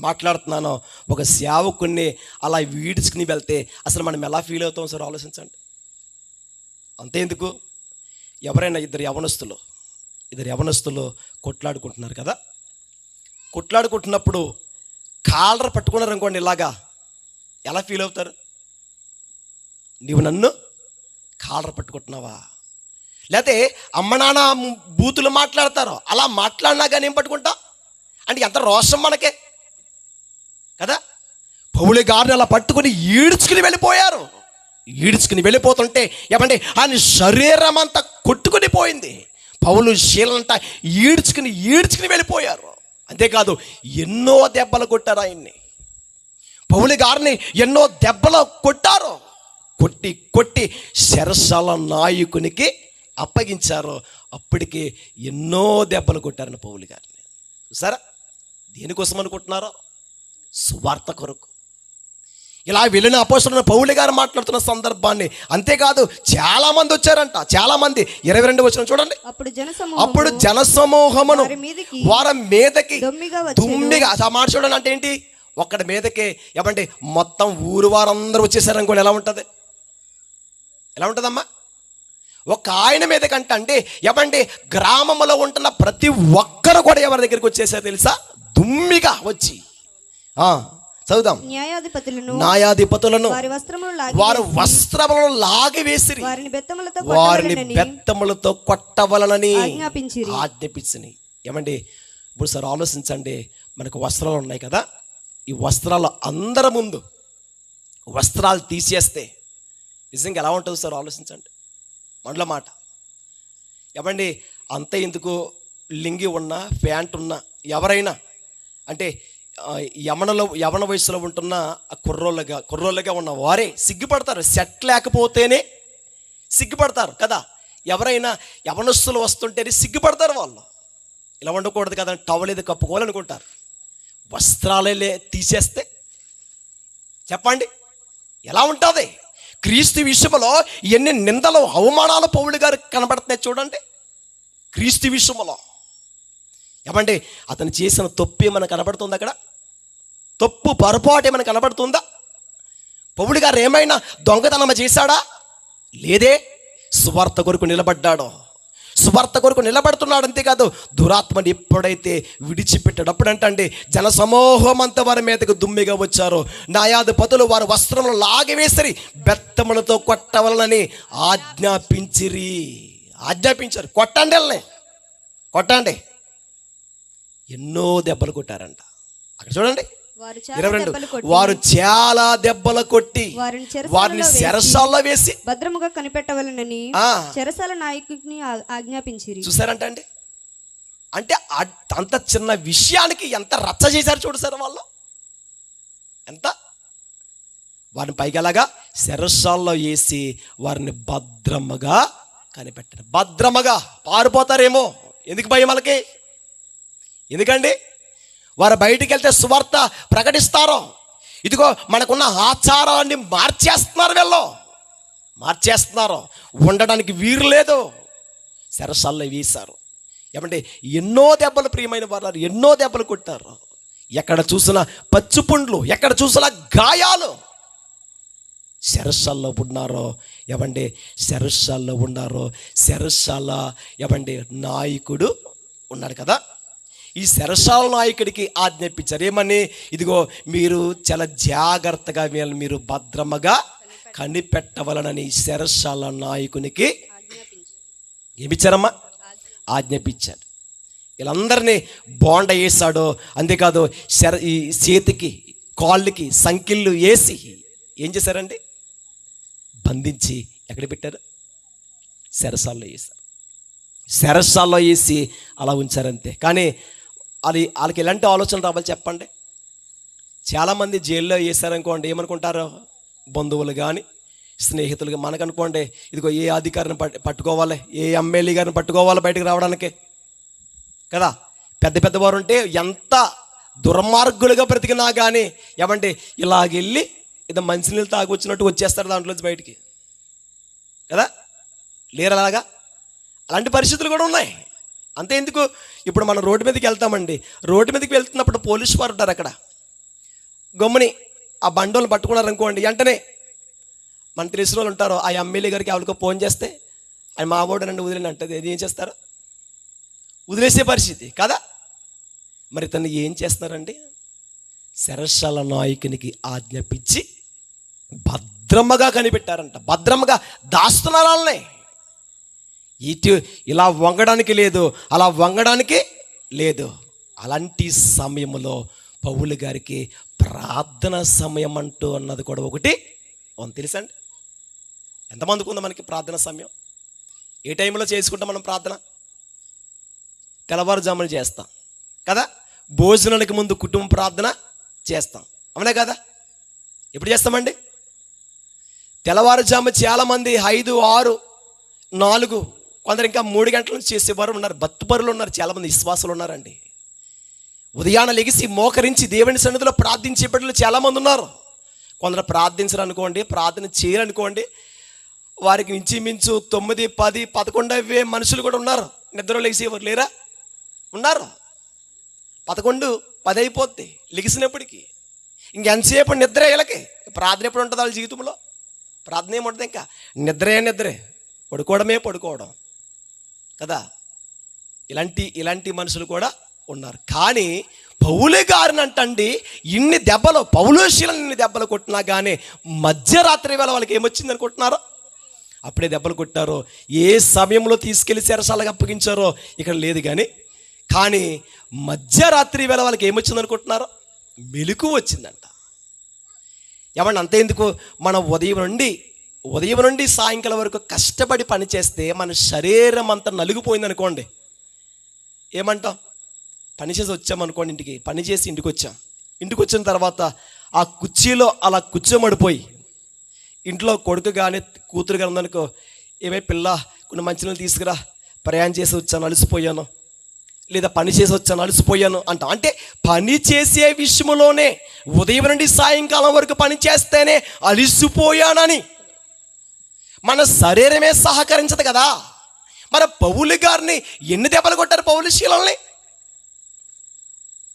మాట్లాడుతున్నాను, ఒక సేవకుణ్ణి అలా వీడ్చుకుని వెళ్తే అసలు మనం ఎలా ఫీల్ అవుతాం సార్ ఆలోచించండి. అంతేందుకు, ఎవరైనా ఇద్దరు యవనస్తులు కొట్లాడుకుంటున్నారు కదా, కొట్లాడుకుంటున్నప్పుడు కాలర్ పట్టుకున్నారు అనుకోండి, ఇలాగా ఎలా ఫీల్ అవుతారు? నీవు నన్ను కాలర్ పట్టుకుంటున్నావా? లేకపోతే అమ్మ నాన్న బూతులు మాట్లాడతారు, అలా మాట్లాడినా కానీ ఏం పట్టుకుంటా అంటే ఎంత రోషం మనకే కదా. పౌలు గారిని అలా పట్టుకుని ఈడ్చుకుని వెళ్ళిపోతుంటే ఆయన శరీరం అంతా కొట్టుకుని పోయింది. పౌలు శీలంతా ఈడ్చుకుని వెళ్ళిపోయారు. అంతేకాదు ఎన్నో దెబ్బలు కొట్టారు ఆయన్ని. పౌలు గారిని ఎన్నో దెబ్బలు కొట్టారు. కొట్టి శరసాల నాయకునికి అప్పగించారు. అప్పటికి ఎన్నో దెబ్బలు కొట్టారని పౌలు గారిని. సరే, దేనికోసం అనుకుంటున్నారో? సువార్త కొరకు. ఇలా వెళ్ళిన అపోస్తలుడైన పౌలు గారు మాట్లాడుతున్న సందర్భాన్ని. అంతేకాదు చాలా మంది వచ్చారంట, చాలా మంది. 22వ వచనం చూడండి. అప్పుడు జనసమూహమును వారి మీదకి దుమ్మిగా మాట చూడండి. అంటే ఏంటి? ఒక్కడి మీదకి ఏమంటే మొత్తం ఊరు వారందరూ వచ్చేసారనుకోండి, ఎలా ఉంటుంది? ఎలా ఉంటుందమ్మా? ఒక ఆయన మీద కంటే అంటే ఏమండి గ్రామంలో ఉంటున్న ప్రతి ఒక్కరు కూడా ఎవరి దగ్గరికి వచ్చేసారు తెలుసా? దుమ్మిగా వచ్చి చదువుదాం. న్యాయాధిపతులను వారి వస్త్రములను లాగివేసిరి, వారిని బెత్తములతో కొట్టవలనని ఆజ్ఞాపించిని. ఏమండి ఇప్పుడు సార్ ఆలోచించండి, మనకు వస్త్రాలు ఉన్నాయి కదా, ఈ వస్త్రాలు అందరి ముందు వస్త్రాలు తీసేస్తే నిజంగా ఎలా ఉంటుంది సార్? ఆలోచించండి. మనలో మాట ఏమండి, అంతే ఎందుకు లింగి ఉన్నా ప్యాంట్ ఎవరైనా అంటే యవన వయసులో ఉంటున్న కుర్రోళ్ళగా ఉన్న వారే సిగ్గుపడతారు. సెట్ లేకపోతేనే సిగ్గుపడతారు కదా. ఎవరైనా యవనస్తులు వస్తుంటేనే సిగ్గుపడతారు. వాళ్ళు ఇలా ఉండకూడదు కదా, టవల్ ఏది కప్పుకోవాలనుకుంటారు. వస్త్రాలే తీసేస్తే చెప్పండి ఎలా ఉంటుంది? క్రీస్తు విషయంలో ఎన్ని నిందలు అవమానాలు పౌలు గారు కనబడుతున్నాయి చూడండి. క్రీస్తు విషయంలో ఏమంటే అతను చేసిన తప్పు మనకు కనబడుతుంది, అక్కడ తప్పు పొరపాటు ఏమైనా కనబడుతుందా? పౌలు గారు ఏమైనా దొంగతనం చేశాడా? లేదే. సువార్త కొరకు నిలబడ్డాడు, సువార్త కొరకు నిలబడుతున్నాడు. అంతేకాదు దురాత్మని ఎప్పుడైతే విడిచిపెట్టాడు అప్పుడంటే జనసమూహం అంతా వారి మీదకు దుమ్మిగా వచ్చారు. న్యాయాధిపతులు వారి వస్త్రములు లాగివేసిరి, బెత్తములతో కొట్టవలనని ఆజ్ఞాపించారు. కొట్టండి, వెళ్ళని కొట్టండి. ఎన్నో దెబ్బలు కొట్టారంట. అక్కడ చూడండి 22, వారు చాలా దెబ్బలు కొట్టి వారిని చెరసాల్లో వేసి భద్రముగా కనిపెట్టవలనని చెరసాల నాయకుని ఆజ్ఞాపించిరి. చూసారంట అండి, అంటే అంత చిన్న విషయానికి ఎంత రచ్చ చేశారు చూడు సార్ వాళ్ళు. ఎంత వారిని పైకి ఎలాగా చెరసాల్లో వేసి వారిని భద్రముగా కనిపెట్టారు. భద్రముగా పారిపోతారేమో, ఎందుకు భయం వాళ్ళకి? ఎందుకండి వారు బయటికి వెళ్తే సువార్త ప్రకటిస్తారో, ఇదిగో మనకున్న ఆచారాన్ని మార్చేస్తున్నారు, ఉండడానికి వీరు లేదు. చెరసాల్లో వేశారు. ఏమంటే ఎన్నో దెబ్బలు, ప్రియమైన వారు ఎన్నో దెబ్బలు కొట్టారు. ఎక్కడ చూసినా పచ్చిపుండ్లు, ఎక్కడ చూసినా గాయాలు. చెరసాల్లో ఉన్నారో ఏమండి, చెరసాల ఏమండి నాయకుడు ఉన్నాడు కదా. ఈ చెరసాల నాయకుడికి ఆజ్ఞాపించారు ఏమని? ఇదిగో మీరు చాలా జాగ్రత్తగా మీరు భద్రముగా కనిపెట్టవలనని చెరసాల నాయకునికి ఏమిచ్చారమ్మా? ఆజ్ఞాపించారు. వీళ్ళందరినీ బోండ వేసాడు. అంతేకాదు ఈ చేతికి కాళ్ళకి సంకిళ్ళు వేసి ఏం చేశారండి? బంధించి ఎక్కడ పెట్టారు? చెరసాల్లో వేశారు. చెరసాల్లో వేసి అలా ఉంచారంతే. కానీ వాళ్ళకి ఎలాంటి ఆలోచన రావాలి చెప్పండి? చాలామంది జైల్లో వేసారనుకోండి, ఏమనుకుంటారు? బంధువులు కానీ స్నేహితులు మనకనుకోండి, ఇదిగో ఏ అధికారిని పట్టుకోవాలి, ఏ ఎమ్మెల్యే గారిని పట్టుకోవాలి బయటకు రావడానికి కదా. పెద్ద వారు ఉంటే ఎంత దుర్మార్గులుగా బ్రతికినా కానీ ఏమంటే ఇలాగెళ్ళి ఇది మంచినీళ్ళు తాగొచ్చినట్టు వచ్చేస్తారు దాంట్లోంచి బయటికి కదా. లేరు అలాగా? అలాంటి పరిస్థితులు కూడా ఉన్నాయి. అంతే ఎందుకు, ఇప్పుడు మనం రోడ్డు మీదకి వెళ్తామండి, రోడ్డు మీదకి వెళ్తున్నప్పుడు పోలీసు వారు ఉంటారు. అక్కడ గమ్ముని ఆ బండోళ్ళు పట్టుకున్నారనుకోండి, వెంటనే మన తెలిసిన వాళ్ళు ఉంటారు, ఆ ఎమ్మెల్యే గారికి ఎవరికో ఫోన్ చేస్తే ఆయన మా ఓడు నన్ను వదిలేని అంటది. ఏం చేస్తారు? వదిలేసే పరిస్థితి కదా. మరి తను ఏం చేస్తున్నారండి? చెరసాల నాయకునికి ఆజ్ఞాపించి భద్రముగా కనిపెట్టారంట. భద్రముగా దాస్తున్నారు వాళ్ళని. ఇలా వంగడానికి లేదు, అలా వంగడానికి లేదు. అలాంటి సమయంలో పౌలు గారికి ప్రార్థన సమయం అంటూ అన్నది కూడా ఒకటి తెలుసా అండి? ఎంతమందికి ఉందో మనకి ప్రార్థన సమయం? ఏ టైంలో చేసుకుంటాం మనం ప్రార్థన? తెల్లవారుజామున చేస్తాం కదా. భోజనానికి ముందు కుటుంబ ప్రార్థన చేస్తాం, అవునా కదా? ఎప్పుడు చేస్తామండి? తెల్లవారుజాము చాలామంది 5, 6, 4, కొందరు ఇంకా 3 గంటల నుంచి చేసేవారు ఉన్నారు. భక్తిపరులు ఉన్నారు, చాలామంది విశ్వాసులు ఉన్నారండి. ఉదయాన లెగిసి మోకరించి దేవుని సన్నిధిలో ప్రార్థించే బిడ్డలు చాలామంది ఉన్నారు. కొందరు ప్రార్థించరు అనుకోండి, ప్రార్థన చేయరనుకోండి, వారికి ఇంచుమించు 9, 10, 11 మనుషులు కూడా ఉన్నారు. నిద్ర లెగిసేవారు లేరా? ఉన్నారు. 11, 10 అయిపోద్ది లెగిసినప్పటికీ. ఇంకెంతసేపు నిద్రే వీళ్ళకి. ప్రార్థన ఎప్పుడు ఉంటుంది వాళ్ళ జీవితంలో? ప్రార్థన ఏముంటుంది? ఇంకా నిద్రే, పడుకోవడం కదా. ఇలాంటి మనుషులు కూడా ఉన్నారు. కానీ పౌలు గారిని అంటండి ఇన్ని దెబ్బలు, పౌలుశీలను ఇన్ని దెబ్బలు కొట్టినా కానీ మధ్యరాత్రి వేళ వాళ్ళకి ఏమొచ్చింది అనుకుంటున్నారో? అప్పుడే దెబ్బలు కొట్టారో, ఏ సమయంలో తీసుకెళ్లి చెరసాలకు అప్పగించారో ఇక్కడ లేదు. కానీ మధ్యరాత్రి వేళ వాళ్ళకి ఏమొచ్చింది అనుకుంటున్నారో? మెలుకు వచ్చిందంట. ఏమన్నా అంతే ఎందుకు? మనం ఉదయం నుండి సాయంకాలం వరకు కష్టపడి పని చేస్తే మన శరీరం అంతా నలిగిపోయింది అనుకోండి, ఏమంటాం? పని చేసి వచ్చామనుకోండి, ఇంటికి వచ్చిన తర్వాత ఆ కుర్చీలో అలా కూర్చోమడిపోయి, ఇంట్లో కొడుకు కానీ కూతురు కానీ ఉందనుకో, ఏమే పిల్ల కొన్ని మంచినీళ్ళు తీసుకురా, ప్రయాణం చేసి వచ్చాను అలసిపోయాను, లేదా పని చేసి వచ్చాను అలసిపోయాను అంటాం. అంటే పని చేసే విషయంలోనే ఉదయం నుండి సాయంకాలం వరకు పని చేస్తేనే అలసిపోయానని మన శరీరమే సహకరించదు కదా. మన పౌలు గారిని ఎన్ని దెబ్బలు కొట్టారు పౌలుశీలని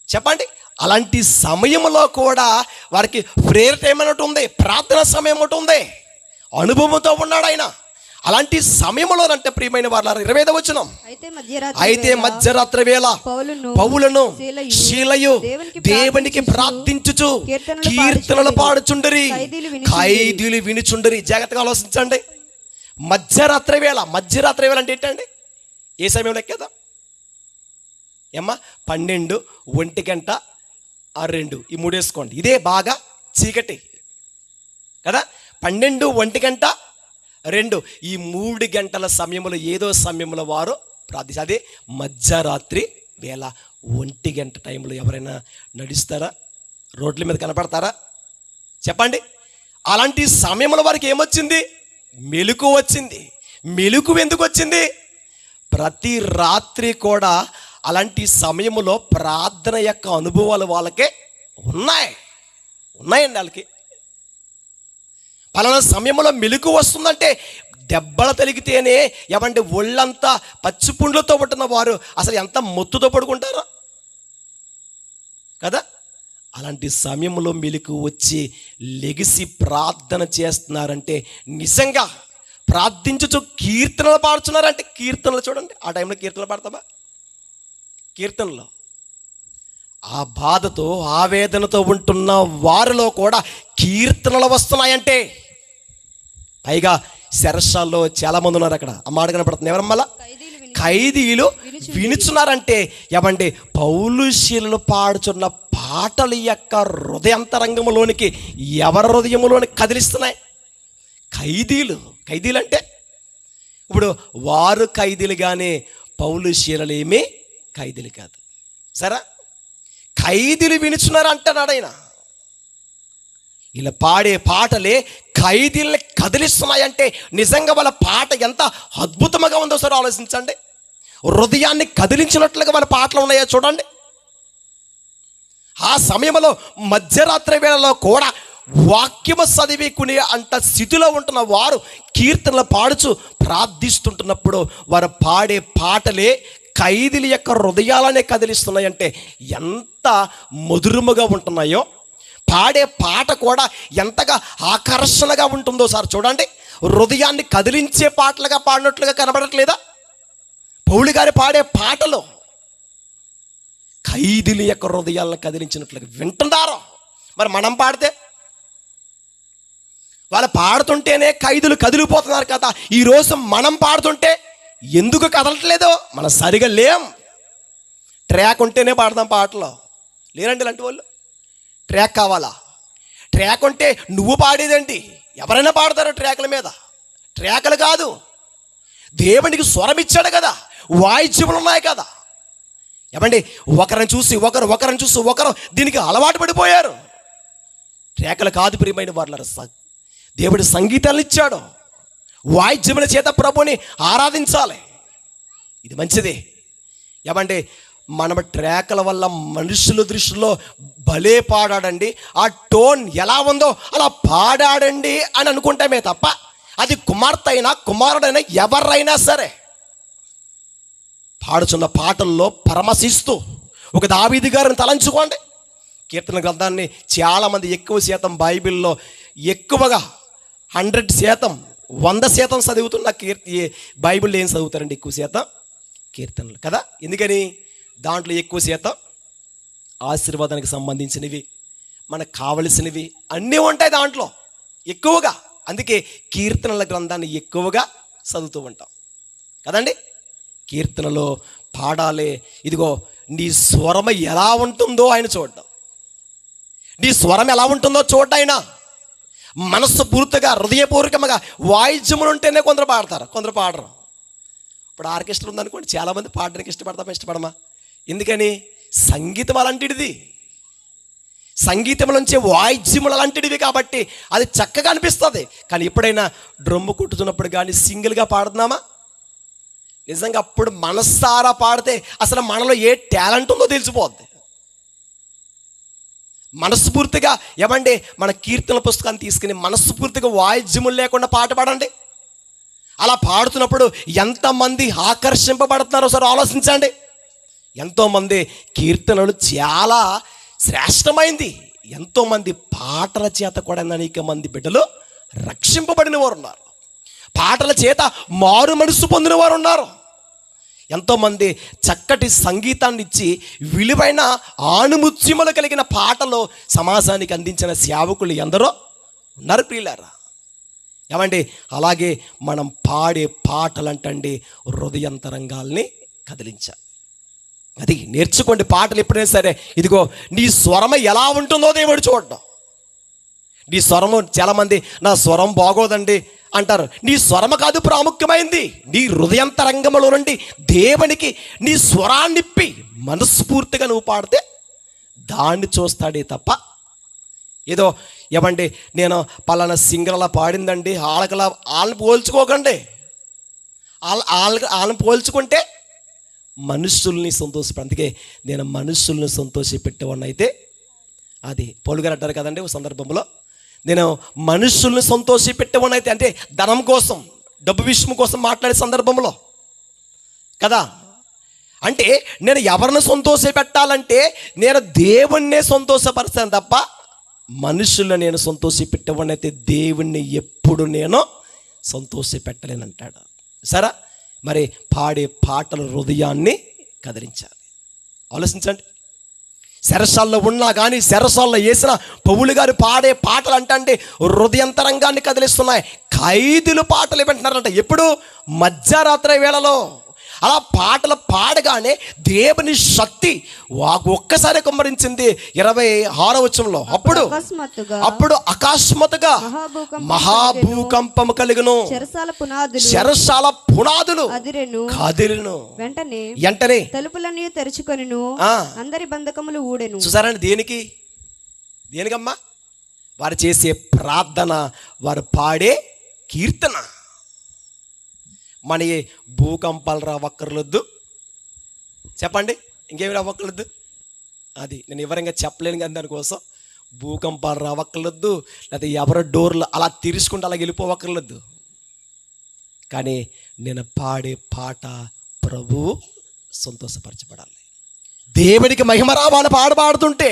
చెప్పండి. అలాంటి సమయంలో కూడా వారికి ప్రేయర్ టైం అన్నట్టు ఉంది, ప్రార్థన సమయం ఒకటి ఉంది, అనుభవంతో ఉన్నాడు ఆయన. అలాంటి సమయంలో అంటే ప్రియమైన వారు 25వ వచనం, అయితే మధ్యరాత్రి వేళ పౌలును శీలయు దేవునికి ప్రార్థించుచు కీర్తనలు పాడుచుండరి, ఖైదీలు వినుచుండరి. జాగ్రత్తగా ఆలోచించండి. మధ్యరాత్రి వేళ అంటే ఏంటండి? ఏ సమయం లెక్కేదా ఏమ్మా? 12, 1 గంట, 2 ఈ 3 వేసుకోండి. ఇదే బాగా చీకటి కదా. 12, 1 గంట, 2 ఈ 3 గంటల సమయంలో ఏదో సమయంలో వారు ప్రార్థించారు. అదే మధ్యరాత్రి వేళ. 1 గంట టైంలో ఎవరైనా నడుస్తారా? రోడ్ల మీద కనపడతారా? చెప్పండి. అలాంటి సమయంలో వారికి ఏమొచ్చింది? మెలుకు వచ్చింది. మెలుకు ఎందుకు వచ్చింది? ప్రతి రాత్రి కూడా అలాంటి సమయంలో ప్రార్థన యొక్క అనుభవాలు వాళ్ళకే ఉన్నాయండి. వాళ్ళకి పలానా సమయంలో మెలుకు వస్తుందంటే దెబ్బలు తగిలితేనే ఏమంటే ఒళ్ళంతా పచ్చిపుండ్లతో పట్టిన వారు అసలు ఎంత మొత్తుతో పడుకుంటారో కదా. అలాంటి సమయంలో మెలుకు వచ్చి లెగిసి ప్రార్థన చేస్తున్నారంటే, నిజంగా ప్రార్థించుచు కీర్తనలు పాడుతున్నారంటే, కీర్తనలు చూడండి. ఆ టైంలో కీర్తనలు పాడతామా? కీర్తనలో ఆ బాధతో ఆవేదనతో ఉంటున్న వారిలో కూడా కీర్తనలు వస్తున్నాయంటే, పైగా శరశాల్లో చాలా మంది ఉన్నారు అక్కడ. ఆ మాట కనపడుతుంది. ఎవరమ్మలా? ఖైదీలు వినుచున్నారంటే ఏమండి? పౌలుశీలను పాడుచున్న పాటల యొక్క హృదయాంతరంగంలోనికి ఎవరి హృదయంలోనికి కదిలిస్తున్నాయి? ఖైదీలు అంటే ఇప్పుడు వారు ఖైదీలు కానీ పౌలుశీలలు ఏమీ ఖైదీలు కాదు. సరే, ఖైదీలు వినుచున్నారు అంటున్నాడు ఆయన. ఇలా పాడే పాటలే ఖైదీల్ని కదిలిస్తున్నాయంటే నిజంగా వాళ్ళ పాట ఎంత అద్భుతంగా ఉందో సార్ ఆలోచించండి. హృదయాన్ని కదిలించినట్లుగా వాళ్ళ పాటలు ఉన్నాయో చూడండి. ఆ సమయంలో మధ్యరాత్రి వేళలో కూడా వాక్యము చదివికునే అంత స్థితిలో ఉంటున్న వారు కీర్తనలు పాడుచు ప్రార్థిస్తుంటున్నప్పుడు వారు పాడే పాటలే ఖైదీల యొక్క హృదయాలనే కదిలిస్తున్నాయంటే ఎంత మధురముగా ఉంటున్నాయో, పాడే పాట కూడా ఎంతగా ఆకర్షణగా ఉంటుందో సార్ చూడండి. హృదయాన్ని కదిలించే పాటలుగా పాడినట్లుగా కనబడట్లేదా? పౌలు గారి పాడే పాటలు ఖైదీల యొక్క హృదయాలను కదిలించినట్లుగా వింటున్నారో. మరి మనం పాడితే, వాళ్ళు పాడుతుంటేనే ఖైదీలు కదిలిపోతున్నారు కదా. ఈరోజు మనం పాడుతుంటే ఎందుకు కదలట్లేదో? మనం సరిగా లేం. ట్రాక్ ఉంటేనే పాడదాం పాటలు. లేరండి ఇలాంటి వాళ్ళు. ట్రాక్ కావాలా? ట్రాక్ ఉంటే నువ్వు పాడేదండి. ఎవరైనా పాడతారు ట్రాకుల మీద. ట్రాకులు కాదు, దేవునికి స్వరం ఇచ్చాడు కదా, వాయిద్యములు ఉన్నాయి కదా. ఏమండి, ఒకరిని చూసి ఒకరు దీనికి అలవాటు పడిపోయారు. ట్రాకులు కాదు ప్రియమైన వారులారా. దేవుడి సంగీతాలు ఇచ్చాడు. వాయిద్యముల చేత ప్రభుని ఆరాధించాలి. ఇది మంచిదే. ఏమండి, మన ట్రాకుల వల్ల మనుషుల దృష్టిలో భలే పాడాడండి, ఆ టోన్ ఎలా ఉందో అలా పాడాడండి అని అనుకుంటామే తప్ప, అది కుమార్తె అయినా కుమారుడైనా ఎవరైనా సరే పాడుచున్న పాటల్లో పరమశిస్తూ ఒక దావీదు గారిని తలంచుకోండి. కీర్తన గ్రంథాన్ని చాలామంది ఎక్కువ శాతం బైబిల్లో ఎక్కువగా 100%, 100% చదువుతున్న బైబిల్లో ఏం చదువుతారండి? ఎక్కువ శాతం కీర్తనలు కదా. ఎందుకని? దాంట్లో ఎక్కువ శాతం ఆశీర్వాదానికి సంబంధించినవి, మనకు కావలసినవి అన్నీ ఉంటాయి దాంట్లో ఎక్కువగా. అందుకే కీర్తనల గ్రంథాన్ని ఎక్కువగా చదువుతూ ఉంటాం కదండి. కీర్తనలో పాడాలి. ఇదిగో నీ స్వరం ఎలా ఉంటుందో ఆయన చూడడం, నీ స్వరం ఎలా ఉంటుందో చూడ ఆయన. మనస్సు పూర్తిగా హృదయపూర్వకంగా వాయిద్యములు ఉంటేనే కొందరు పాడతారు, కొందరు పాడరు. ఇప్పుడు ఆర్కెస్ట్రా ఉందనుకోండి, చాలామంది పాడడానికి ఇష్టపడమా? ఎందుకని? సంగీతం అలాంటిది, సంగీతంలోంచే వాయిద్యములు అలాంటివి కాబట్టి అది చక్కగా అనిపిస్తుంది. కానీ ఎప్పుడైనా డ్రమ్ము కొట్టుతున్నప్పుడు కానీ సింగిల్గా పాడుతున్నామా? నిజంగా అప్పుడు మనస్సారా పాడితే అసలు మనలో ఏ టాలెంట్ ఉందో తెలిసిపోద్ది. మనస్ఫూర్తిగా ఏమండి, మన కీర్తన పుస్తకాన్ని తీసుకుని మనస్ఫూర్తిగా వాయిద్యములు లేకుండా పాట పాడండి. అలా పాడుతున్నప్పుడు ఎంతమంది ఆకర్షింపబడుతున్నారో సరే ఆలోచించండి. ఎంతోమంది కీర్తనలు చాలా శ్రేష్టమైంది. ఎంతోమంది పాటల చేత కూడా అనేక మంది బిడ్డలు రక్షింపబడిన వారు ఉన్నారు. పాటల చేత మారు మనసు పొందిన వారు ఉన్నారు. ఎంతోమంది చక్కటి సంగీతాన్ని ఇచ్చి విలువైన ఆణిముత్యములు కలిగిన పాటలు సమాజానికి అందించిన సేవకులు ఎందరో ఉన్నారు ప్రియులారా. ఏమండి, అలాగే మనం పాడే పాటలంటండి హృదయంతరంగాల్ని కదిలించాలి. అది నేర్చుకోండి. పాటలు ఎప్పుడైనా సరే ఇదిగో నీ స్వరం ఎలా ఉంటుందో దేవుడు చూడడం. నీ స్వరము, చాలామంది నా స్వరం బాగోదండి అంటారు. నీ స్వరము కాదు ప్రాముఖ్యమైంది, నీ హృదయంతరంగంలో నుండి దేవునికి నీ స్వరాన్నిప్పి మనస్ఫూర్తిగా నువ్వు పాడితే దాన్ని చూస్తాడే తప్ప ఏదో ఏమండి నేను పలానా సింగర్ అలా పాడిందండి వాళ్ళని పోల్చుకోకండి. వాళ్ళని పోల్చుకుంటే మనుషుల్ని అందుకే నేను మనుషుల్ని సంతోషపెట్టేవాడిని అయితే అది పౌలు అంటారు కదండి ఒక సందర్భంలో, నేను మనుషుల్ని సంతోషపెట్టేవాడిని అయితే, అంటే ధనం కోసం, డబ్బు విషయం కోసం మాట్లాడే సందర్భంలో కదా. అంటే నేను ఎవరిని సంతోషపెట్టాలంటే నేను దేవుణ్ణే సంతోషపరుస్తాను తప్ప మనుషులను నేను సంతోషపెట్టేవాడిని అయితే దేవుణ్ణి ఎప్పుడు నేను సంతోషపెట్టలేనంటాడు. సరే, మరి పాడే పాటల హృదయాన్ని కదిలించాలి. ఆలోచించండి. శరసాల్లో ఉన్నా కానీ శరసాల్లో వేసిన పౌలు గారు పాడే పాటలు అంటే హృదయంతరంగాన్ని కదిలిస్తున్నాయి. ఖైదీలు పాటలు వింటున్నారంట. ఎప్పుడు? మధ్యరాత్రి వేళలో. అలా పాటలు పాడగానే దేవుని శక్తి ఒక్కసారి కుమ్మరించింది 26వ వచనంలో. అప్పుడు అకస్మాత్తుగా మహాభూకంపము కలుగును, చెరసాల పునాదులు కదిలిను. వెంటనే తలుపులన్నీ తెరుచుకొనిను, అందరి బంధకములు ఊడెను. చూసారండి, దేనికమ్మా? వారు చేసే ప్రార్థన, వారు పాడే కీర్తన. మన భూకంపాలు రావక్కర్లొద్దు, చెప్పండి, ఇంకేమి రావక్కర్లొద్దు. అది నేను వివరంగా చెప్పలేను కానీ దానికోసం భూకంపాలు రావక్కర్లొద్దు, లేకపోతే ఎవరి డోర్లు అలా తీర్చుకుంటూ అలా వెళ్ళిపోవక్కర్లొద్దు. కానీ నేను పాడే పాట ప్రభువు సంతోషపరచబడాలి, దేవునికి మహిమ రావాలి పాడుతుంటే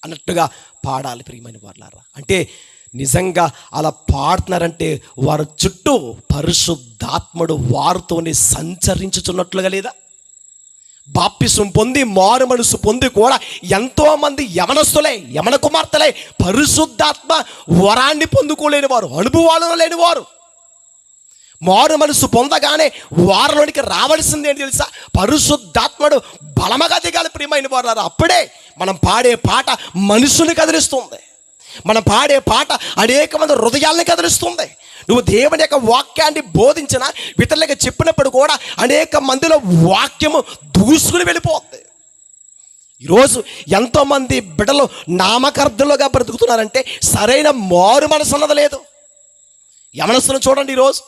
అన్నట్టుగా పాడాలి. ప్రియమైన వారులారా, అంటే నిజంగా అలా పాడుతున్నారంటే వారి చుట్టూ పరిశుద్ధాత్ముడు వారితోనే సంచరించుచున్నట్లుగా లేదా? బాప్తిసం పొంది మారు మనసు పొంది కూడా ఎంతోమంది యవనస్తులే, యవన కుమార్తెలే పరిశుద్ధాత్మ వరాన్ని పొందుకోలేని వారు, అనుభవాలు లేని వారు. మారు మనసు పొందగానే వారిలోనికి రావాల్సింది ఏంటి తెలుసా? పరిశుద్ధాత్ముడు బలముగా దిగాలి. ప్రియమైన వారు, అప్పుడే మనం పాడే పాట మనుషుని కదిలిస్తుంది. మనం పాడే పాట అనేక మంది హృదయాల్ని కదిలిస్తుంది. నువ్వు దేవుని యొక్క వాక్యాన్ని బోధించిన ఇతరులకు చెప్పినప్పుడు కూడా అనేక మందిలో వాక్యము దూసుకుని వెళ్ళిపోతుంది. ఈరోజు ఎంతోమంది బిడ్డలు నామకార్థులుగా బ్రతుకుతున్నారంటే సరైన మారు మనసు అన్నది లేదు. యవనస్తులను చూడండి, ఈరోజు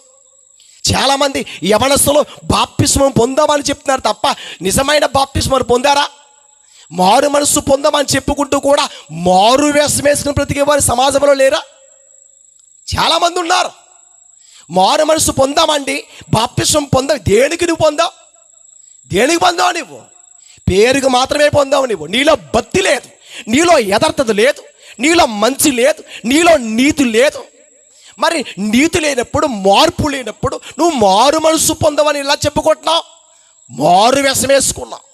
చాలామంది యవనస్తులు బాప్తిస్మం పొందామని చెప్తున్నారు తప్ప నిజమైన బాప్తిస్మం పొందారా? మారు మనసు పొందామని చెప్పుకుంటూ కూడా మారు వేషం వేసుకుని బ్రతికే వారి సమాజంలో లేరా? చాలామంది ఉన్నారు. మారు మనసు పొందామండి, బాప్తిస్మం పొందావు. దేనికి నువ్వు పొందావు? దేనికి పొందావు? నువ్వు పేరుకు మాత్రమే పొందావు. నీలో భక్తి లేదు, నీలో యథార్థత లేదు, నీలో మంచి లేదు, నీలో నీతి లేదు. మరి నీతి లేనప్పుడు, మార్పు లేనప్పుడు నువ్వు మారు మనసు పొందవని ఇలా చెప్పుకుంటున్నావు. మారు వేషం వేసుకున్నావు,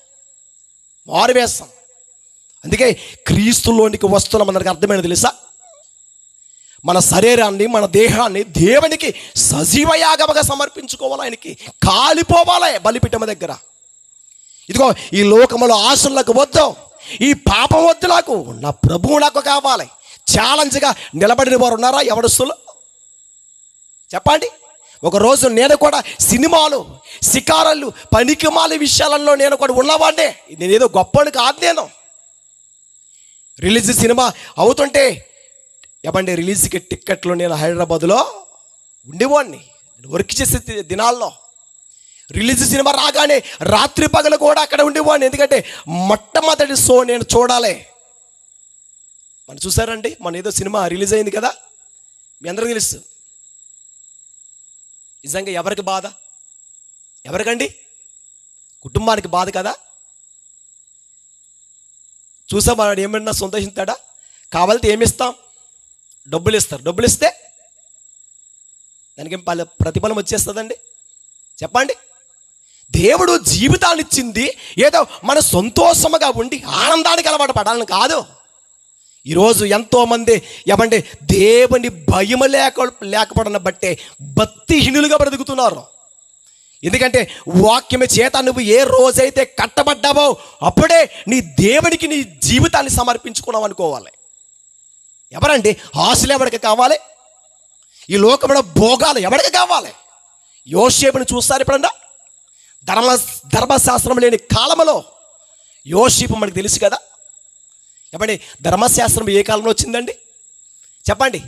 మారు వేషం. అందుకే క్రీస్తులోనికి వస్తున్నాం అందరికి అర్థమైనది తెలుసా? మన శరీరాన్ని, మన దేహాన్ని దేవునికి సజీవ యాగముగా సమర్పించుకోవాలి. ఆయనకి కాలిపోవాలి బలిపీఠం దగ్గర. ఇదిగో ఈ లోకములో ఆశలకు వద్దు, ఈ పాపం వద్దు, నాకు నా ప్రభువు నాకు కావాలి. ఛాలెంజ్గా నిలబడిన వారు ఉన్నారా ఎవడస్తులు? చెప్పండి. ఒకరోజు నేను కూడా సినిమాలు, శికారాలు, పనికిమాలి విషయాలలో నేను కూడా ఉన్నవాడినే. నేనేదో గొప్పని కాదు. నేను రిలీజ్ సినిమా అవుతుంటే ఏమంటే రిలీజ్కి టిక్కెట్లు నేను హైదరాబాద్లో ఉండేవాడిని. నేను వర్క్ చేసే దినాల్లో రిలీజ్ సినిమా రాగానే రాత్రి పగలు కూడా అక్కడ ఉండేవాడిని. ఎందుకంటే మొట్టమొదటి షో నేను చూడాలి. మనం చూసారండి, మన ఏదో సినిమా రిలీజ్ అయింది కదా, మీ అందరికీ తెలుసు. నిజంగా ఎవరికి బాధ? ఎవరికండి? కుటుంబానికి బాధ కదా. చూసా వాడు ఏమన్నా సంతోషిస్తాడా? కావాలంటే ఏమిస్తాం? డబ్బులు ఇస్తారు. డబ్బులు ఇస్తే దానికి ప్రతిఫలం వచ్చేస్తుందండి? చెప్పండి. దేవుడు జీవితాన్ని ఇచ్చింది ఏదో మన సంతోషముగా ఉండి ఆనందానికి అలవాటు పడాలని కాదు. ఈరోజు ఎంతోమంది ఏమంటే దేవుని భయం లేకపోవడం బట్టే భక్తిహీనులుగా బ్రతుకుతున్నారు. ఎందుకంటే వాక్యమే చేత నువ్వు ఏ రోజైతే కట్టబడ్డావో అప్పుడే నీ దేవునికి నీ జీవితాన్ని సమర్పించుకున్నావు అనుకోవాలి. ఎవరండి? ఆశలు ఎవరికి కావాలి? ఈ లోకంలో భోగాలు ఎవరికి కావాలి? యోసేపుని చూస్తారు ఎప్పుడన్నా? ధర్మశాస్త్రం లేని కాలంలో యోసేపు మనకు తెలుసు కదా. చెప్పండి, ధర్మశాస్త్రం ఏ కాలంలో వచ్చిందండి? చెప్పండి.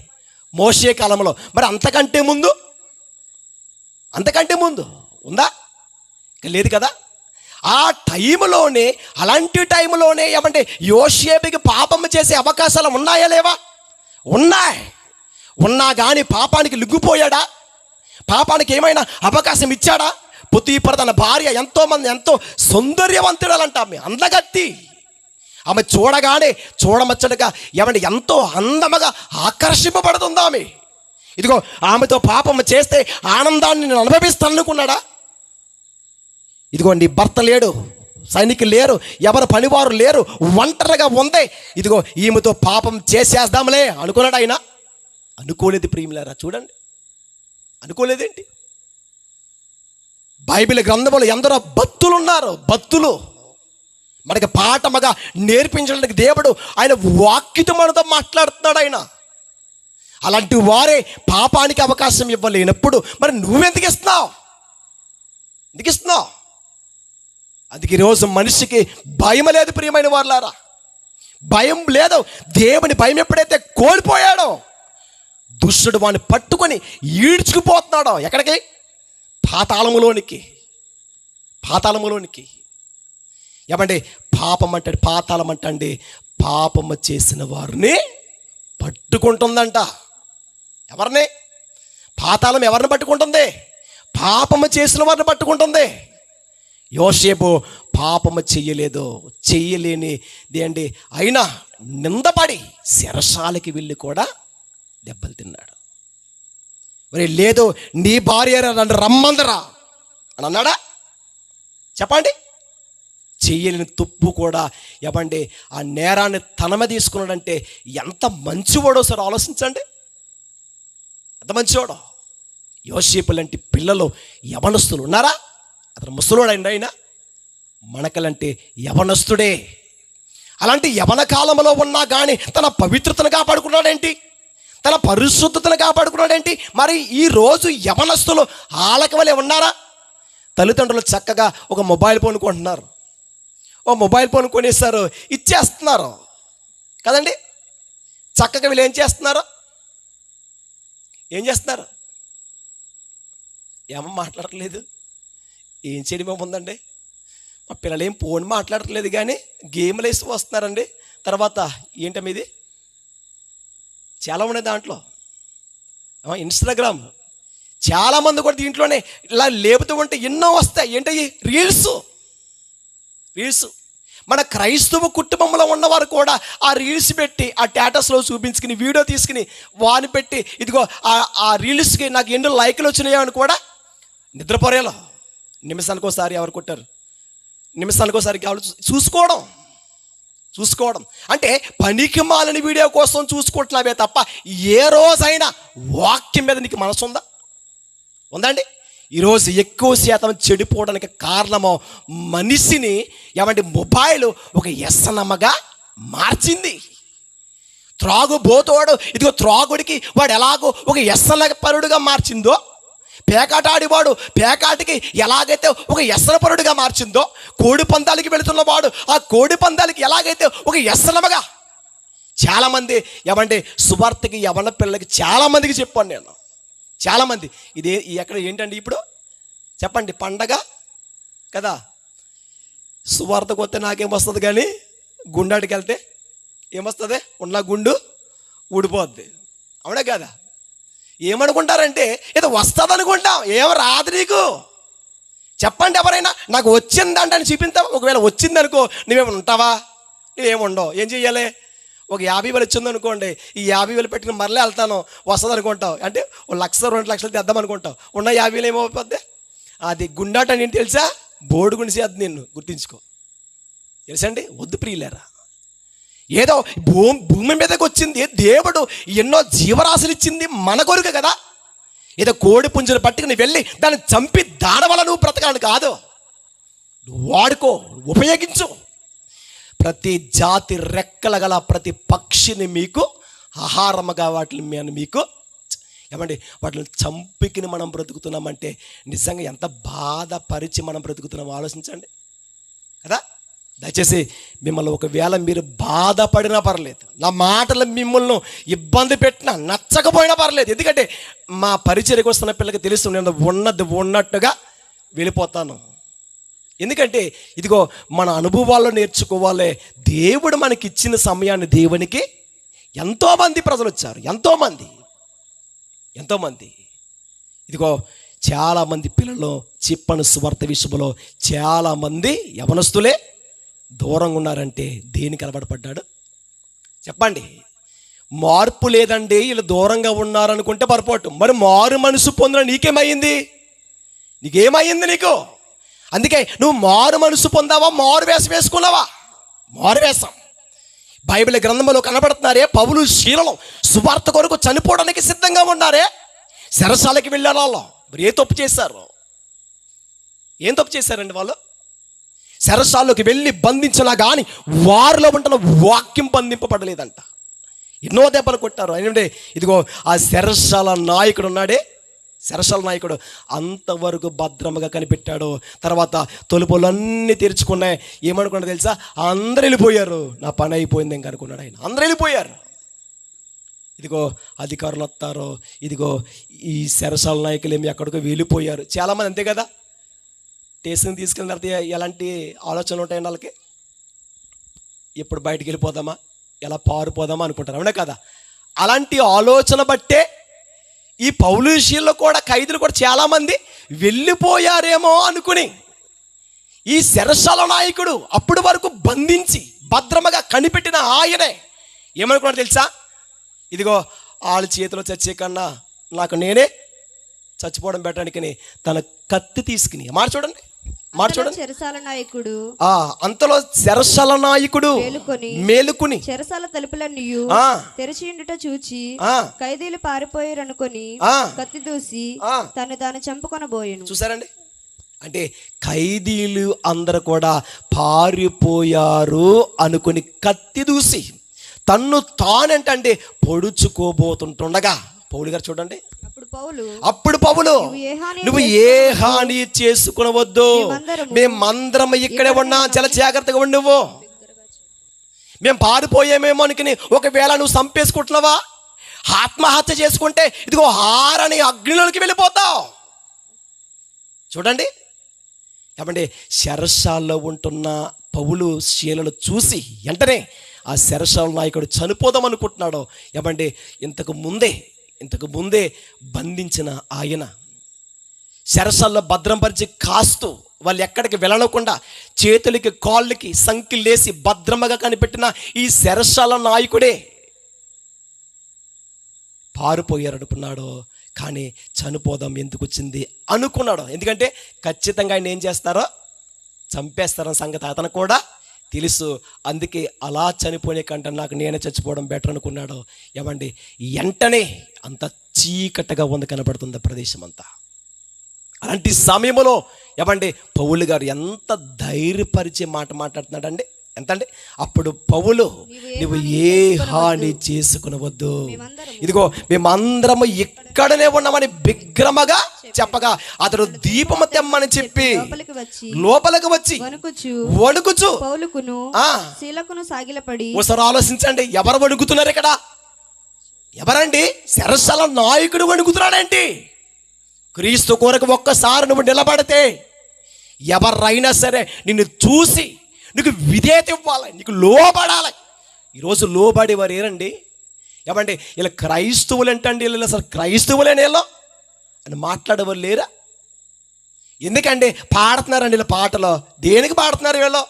మోషే కాలంలో. మరి అంతకంటే ముందు ఉందా? లేదు కదా. ఆ టైంలోనే, అలాంటి టైంలోనే ఏమంటే యోసేపుకి పాపం చేసే అవకాశాలు ఉన్నాయా లేవా? ఉన్నాయి. ఉన్నా కానీ పాపానికి లిగ్గిపోయాడా? పాపానికి ఏమైనా అవకాశం ఇచ్చాడా? పొతీఫర తన భార్య ఎంతో సౌందర్యవంతురాలంట, ఆమె అందగత్తి. ఆమె చూడగానే చూడమచ్చడుగా ఏమంటే ఎంతో అందముగా ఆకర్షింపబడుతుంది ఆమె. ఇదిగో ఆమెతో పాపం చేస్తే ఆనందాన్ని నేను అనుభవిస్తాను అనుకున్నాడా? ఇదిగో నీ భర్త లేడు, సైనికులు లేరు, ఎవరు పనివారు లేరు, ఒంటరిగా ఉందే, ఇదిగో ఈమెతో పాపం చేసేద్దాంలే అనుకున్నాడు ఆయన? అనుకోలేదు ప్రియులారా. చూడండి, అనుకోలేదేంటి? బైబిల్ గ్రంథంలో ఎందరో భక్తులు ఉన్నారు. భక్తులు మనకి పాఠముగా నేర్పించడానికి దేవుడు ఆయన వాక్యతో మనతో మాట్లాడుతున్నాడు ఆయన. అలాంటి వారే పాపానికి అవకాశం ఇవ్వలేనప్పుడు మరి నువ్వెందుకు ఇస్తున్నావు? ఎందుకు ఇస్తున్నావు? అందుకే ఈరోజు మనిషికి భయం లేదు ప్రియమైన వారులారా. భయం లేదు. దేవుని భయం ఎప్పుడైతే కోల్పోయాడో దుష్టుడు వాడిని పట్టుకొని ఈడ్చుకుపోతున్నాడో ఎక్కడికి? పాతాళములోనికి. ఏమంటే పాపం అంటే, పాతాళం అంటే పాపము చేసిన వారిని పట్టుకుంటుందంట. ఎవరిని? పాతాళం ఎవరిని పట్టుకుంటుంది? పాపము చేసిన వారిని పట్టుకుంటుంది. యోసేపు పాపము చెయ్యలేనిది అండి, అయినా నిందపడి చెరసాలకి వెళ్ళి కూడా దెబ్బలు తిన్నాడు. మరి లేదు నీ భార్య నన్ను రమ్మందరా అని అన్నాడా? చెప్పండి. చెయ్యలేని తుప్పు కూడా ఏమండి ఆ నేరాన్ని తనమ తీసుకున్నాడంటే ఎంత మంచివాడో సార్ ఆలోచించండి. ఎంత మంచివాడో. యోసేపు లాంటి పిల్లలు యవనస్తులు ఉన్నారా? అతను ముసలోడండి, అయినా మనకలంటే యవనస్తుడే. అలాంటి యవన కాలంలో ఉన్నా కానీ తన పవిత్రతను కాపాడుకున్నాడేంటి? తన పరిశుద్ధతను కాపాడుకున్నాడేంటి? మరి ఈరోజు యవనస్తులు ఆలక వలె ఉన్నారా? తల్లిదండ్రులు చక్కగా ఒక మొబైల్ ఫోన్ కొంటున్నారు, ఓ మొబైల్ ఫోన్ కొనేస్తారు, ఇచ్చేస్తున్నారు కదండి. చక్కగా వీళ్ళు ఏం చేస్తున్నారు? ఏమో మాట్లాడట్లేదు. ఏం చేయడం ఉందండి? మా పిల్లలు ఏం ఫోన్ మాట్లాడట్లేదు కానీ గేమ్లు వేసి వస్తున్నారండి. తర్వాత ఏంటమ్మా ఇది? చాలా ఉన్నాయి దాంట్లో. ఇన్స్టాగ్రామ్, చాలామంది కూడా దీంట్లోనే ఇలా లేపుతూ ఉంటే ఎన్నో వస్తాయి. ఏంటవి? రీల్స్. మన క్రైస్తవ కుటుంబంలో ఉన్నవారు కూడా ఆ రీల్స్ పెట్టి ఆ స్టేటస్లో చూపించుకుని వీడియో తీసుకుని వాని పెట్టి ఇదిగో ఆ రీల్స్కి నాకు ఎన్నో లైకులు వచ్చినాయో అని కూడా నిద్రపోరేలో నిమిషానికి ఒకసారి ఎవరు కొట్టారు, నిమిషానికి ఒకసారి చూసుకోవడం అంటే పనికి మాలని వీడియో కోసం చూసుకుంటున్నావే తప్ప ఏ రోజైనా వాక్యం మీద నీకు మనసు ఉందండి? ఈరోజు ఎక్కువ శాతం చెడిపోవడానికి కారణము మనిషిని ఏమంటే మొబైల్ ఒక వ్యసనముగా మార్చింది. త్రాగుబోతోడు ఇదిగో త్రాగుడికి వాడు ఎలాగో ఒక వ్యసనపరుడుగా మార్చిందో, పేకాటాడివాడు పేకాటికి ఎలాగైతే ఒక వ్యసనపరుడుగా మార్చిందో, కోడి పందాలకి వెళుతున్నవాడు ఆ కోడి పందాలకి ఎలాగైతే ఒక వ్యసనముగా చాలామంది ఏమంటే సువార్తకి యవన పిల్లలకి చాలామందికి చెప్పాను నేను. చాలామంది ఇది ఎక్కడ ఏంటండి ఇప్పుడు చెప్పండి, పండగ కదా, సువార్తకు వస్తే నాకేం వస్తుంది కానీ గుండాటికి వెళ్తే ఏమొస్తుంది? ఉన్న గుండు ఊడిపోద్ది, అవునా కదా? ఏమనుకుంటారంటే ఏదో వస్తుంది అనుకుంటాం, ఏం రాదు నీకు. చెప్పండి ఎవరైనా నాకు వచ్చిందంటే అని చూపించాం. ఒకవేళ వచ్చింది అనుకో నువ్వేమైనా ఉంటావా? నువ్వేముండవు. ఏం చెయ్యాలి? ఒక 50,000 వచ్చింది అనుకోండి, ఈ 50,000 పెట్టుకుని మరలే వెళ్తాను వస్తుంది అనుకుంటావు. అంటే 1,00,000 2 లక్షలు తెద్దాం అనుకుంటావు. ఉన్న 50,000 ఏమైపోద్ది? అది గుండాట నేను తెలుసా, బోర్డు గుణిసి అది నిన్ను గుర్తించుకో. తెలుసండి? వద్దు ప్రియులారా. ఏదో భూమి మీదకి వచ్చింది దేవుడు, ఎన్నో జీవరాశులు ఇచ్చింది మన కొరకు కదా. ఏదో కోడి పుంజును పట్టుకుని వెళ్ళి దాన్ని చంపి దాడవల నువ్వు బ్రతకాలని కాదు. నువ్వు వాడుకో, ఉపయోగించు. ప్రతి జాతి రెక్కల గల ప్రతి పక్షిని మీకు ఆహారముగా వాటిని మీకు ఏమండి వాటిని చంపికిని మనం బ్రతుకుతున్నామంటే నిజంగా ఎంత బాధపరిచి మనం బ్రతుకుతున్నామో ఆలోచించండి కదా. దయచేసి మిమ్మల్ని ఒకవేళ మీరు బాధపడినా పర్లేదు, నా మాటలు మిమ్మల్ని ఇబ్బంది పెట్టినా నచ్చకపోయినా పర్లేదు, ఎందుకంటే మా పరిచర్యకు వస్తున్న పిల్లలకి తెలుసు నేను ఉన్నది ఉన్నట్టుగా వెళ్ళిపోతాను. ఎందుకంటే ఇదిగో మన అనుభవాల్లో నేర్చుకోవాలి. దేవుడు మనకి ఇచ్చిన సమయాన్ని దేవునికి ఎంతోమంది ప్రజలు వచ్చారు, ఎంతోమంది ఇదిగో చాలామంది పిల్లలు చెప్పని సువార్త విషయంలో చాలామంది యవనస్తులే దూరంగా ఉన్నారంటే దేనికి అలవాటుపడ్డాడు చెప్పండి? మార్పు లేదండి వీళ్ళు దూరంగా ఉన్నారనుకుంటే పొరపాటు. మరి మారు మనసు పొందిన నీకేమైంది? నీకు అందుకే నువ్వు మారు మనసు పొందావా, మారు వేషం వేసుకున్నావా? మారు వేషం బైబిల్ గ్రంథంలో కనబడుతున్నారే. పౌలు శీలలు సువార్త కొరకు చనిపోవడానికి సిద్ధంగా ఉన్నారే. చెరసాలకి వెళ్ళారు వాళ్ళు. మరి ఏం తప్పు చేశారండి వాళ్ళు? చెరసాల్లోకి వెళ్ళి బంధించినా కానీ వారిలో ఉంటున్న వాక్యం బంధింపబడలేదంట. ఎన్నో దెబ్బలు కొట్టారు. అంటే ఇదిగో ఆ చెరసాల నాయకుడు ఉన్నాడే, చెరసాల నాయకుడు అంతవరకు భద్రముగా కనిపెట్టాడు. తర్వాత తలుపులన్నీ తెరుచుకున్నాయి. ఏమనుకున్నా తెలుసా? అందరు వెళ్ళిపోయారు, నా పని అయిపోయింది ఇంక అనుకున్నాడు ఆయన. అందరు వెళ్ళిపోయారు. ఇదిగో అధికారులు వస్తారు, ఇదిగో ఈ చెరసాల నాయకులు ఏమి ఎక్కడికో వెళ్ళిపోయారు. చాలామంది అంతే కదా, స్టేషన్ తీసుకెళ్ళిన తర్వాత ఎలాంటి ఆలోచనలు ఉంటాయండి వాళ్ళకి? ఎప్పుడు బయటికి వెళ్ళిపోదామా, ఎలా పారిపోదామా అనుకుంటారు, అవునా కదా? అలాంటి ఆలోచన బట్టే ఈ పౌలు విషయంలో కూడా ఖైదులు కూడా చాలామంది వెళ్ళిపోయారేమో అనుకుని ఈ చెరసాల నాయకుడు అప్పటి వరకు బంధించి భద్రముగా కనిపెట్టిన ఆయనే ఏమనుకున్నాడు తెలుసా? ఇదిగో వాళ్ళ చేతిలో చచ్చే కన్నా నాకు నేనే చచ్చిపోవడం పెట్టడానికి తన కత్తి తీసుకుని మాట చూడండి చెరసాల నాయకుడు అంతలో చెరసాల నాయకుడు మేలుకుని చెరసాల తలుపులన్నీ తెరిచి ఉండుట చూచి ఖైదీలు పారిపోయారు అనుకొని కత్తి దూసి తను చంపుకొనబోయెను. చూసారండి? అంటే ఖైదీలు అందరూ కూడా పారిపోయారు అనుకుని కత్తి దూసి తన్ను తానంటే పొడుచుకోబోతుంటుండగా పౌలు గారు చూడండి, అప్పుడు పౌలు నువ్వు ఏ హాని చేసుకునవద్దు, మేమందరం ఇక్కడే ఉన్నా, చాలా జాగ్రత్తగా ఉండు. మేము పారిపోయామేమో అనుకుని ఒకవేళ నువ్వు చంపేసుకుంటున్నావా, ఆత్మహత్య చేసుకుంటే ఇదిగో హారని అగ్నిలోకి వెళ్ళిపోతావు. చూడండి ఏమంటే చెరసాల్లో ఉంటున్న పౌలు శీలను చూసి వెంటనే ఆ చెరసాల నాయకుడు చనిపోదాం అనుకుంటున్నాడు. ఏమంటే ఇంతకు ముందే బంధించిన ఆయన చెరసాల్లో భద్రంపరిచి కాస్తూ వాళ్ళు ఎక్కడికి వెళ్ళకుండా చేతులకి కాళ్ళకి సంఖ్యలేసి భద్రమగా కనిపెట్టిన ఈ చెరసాల నాయకుడే పారిపోయారు అనుకున్నాడు. కానీ చనిపోదాం ఎందుకు వచ్చింది అనుకున్నాడు. ఎందుకంటే ఖచ్చితంగా ఆయన ఏం చేస్తారో చంపేస్తారన్న సంగతి అతను కూడా తెలుసు. అందుకే అలా చనిపోయే కంటే నాకు నేనే చచ్చిపోవడం బెటర్ అనుకున్నాడు. ఏమండి, వెంటనే అంత చీకటిగా ఉంది, కనబడుతుంది ప్రదేశం అంతా. అలాంటి సమయంలో ఏమండి పౌలు గారు ఎంత ధైర్యపరిచే మాట మాట్లాడుతున్నాడండి. ఎంత అండి, అప్పుడు పౌలు నువ్వు ఏ హాని చేసుకునవద్దు, ఇదిగో మేమందరము ఇక్కడనే ఉన్నామని బిగ్రమగా చెప్పగా అతడు దీపము తెమ్మని చెప్పి లోపలికి వచ్చి వణుకుచు పౌలుకును శీలకును సాగిలపడి. ఒకసారి ఆలోచించండి, ఎవరు వణుకుతున్నారు ఇక్కడ? ఎవరండి? చెరసాల నాయకుడు వణుకుతున్నాడేంటి? క్రీస్తు కొరకు ఒక్కసారి నువ్వు నిలబడితే ఎవరైనా సరే నిన్ను చూసి నీకు విధేయత ఇవ్వాలి, నీకు లోబడాలి. ఈరోజు లోబడేవారు ఏరండి? ఏమండి, ఇలా క్రైస్తవులు ఏంటండి, వీళ్ళు అసలు క్రైస్తవులేని వీళ్ళు అని మాట్లాడేవారు లేరా? ఎందుకండి పాడుతున్నారండి వీళ్ళ పాటలో? దేనికి పాడుతున్నారు వీళ్ళు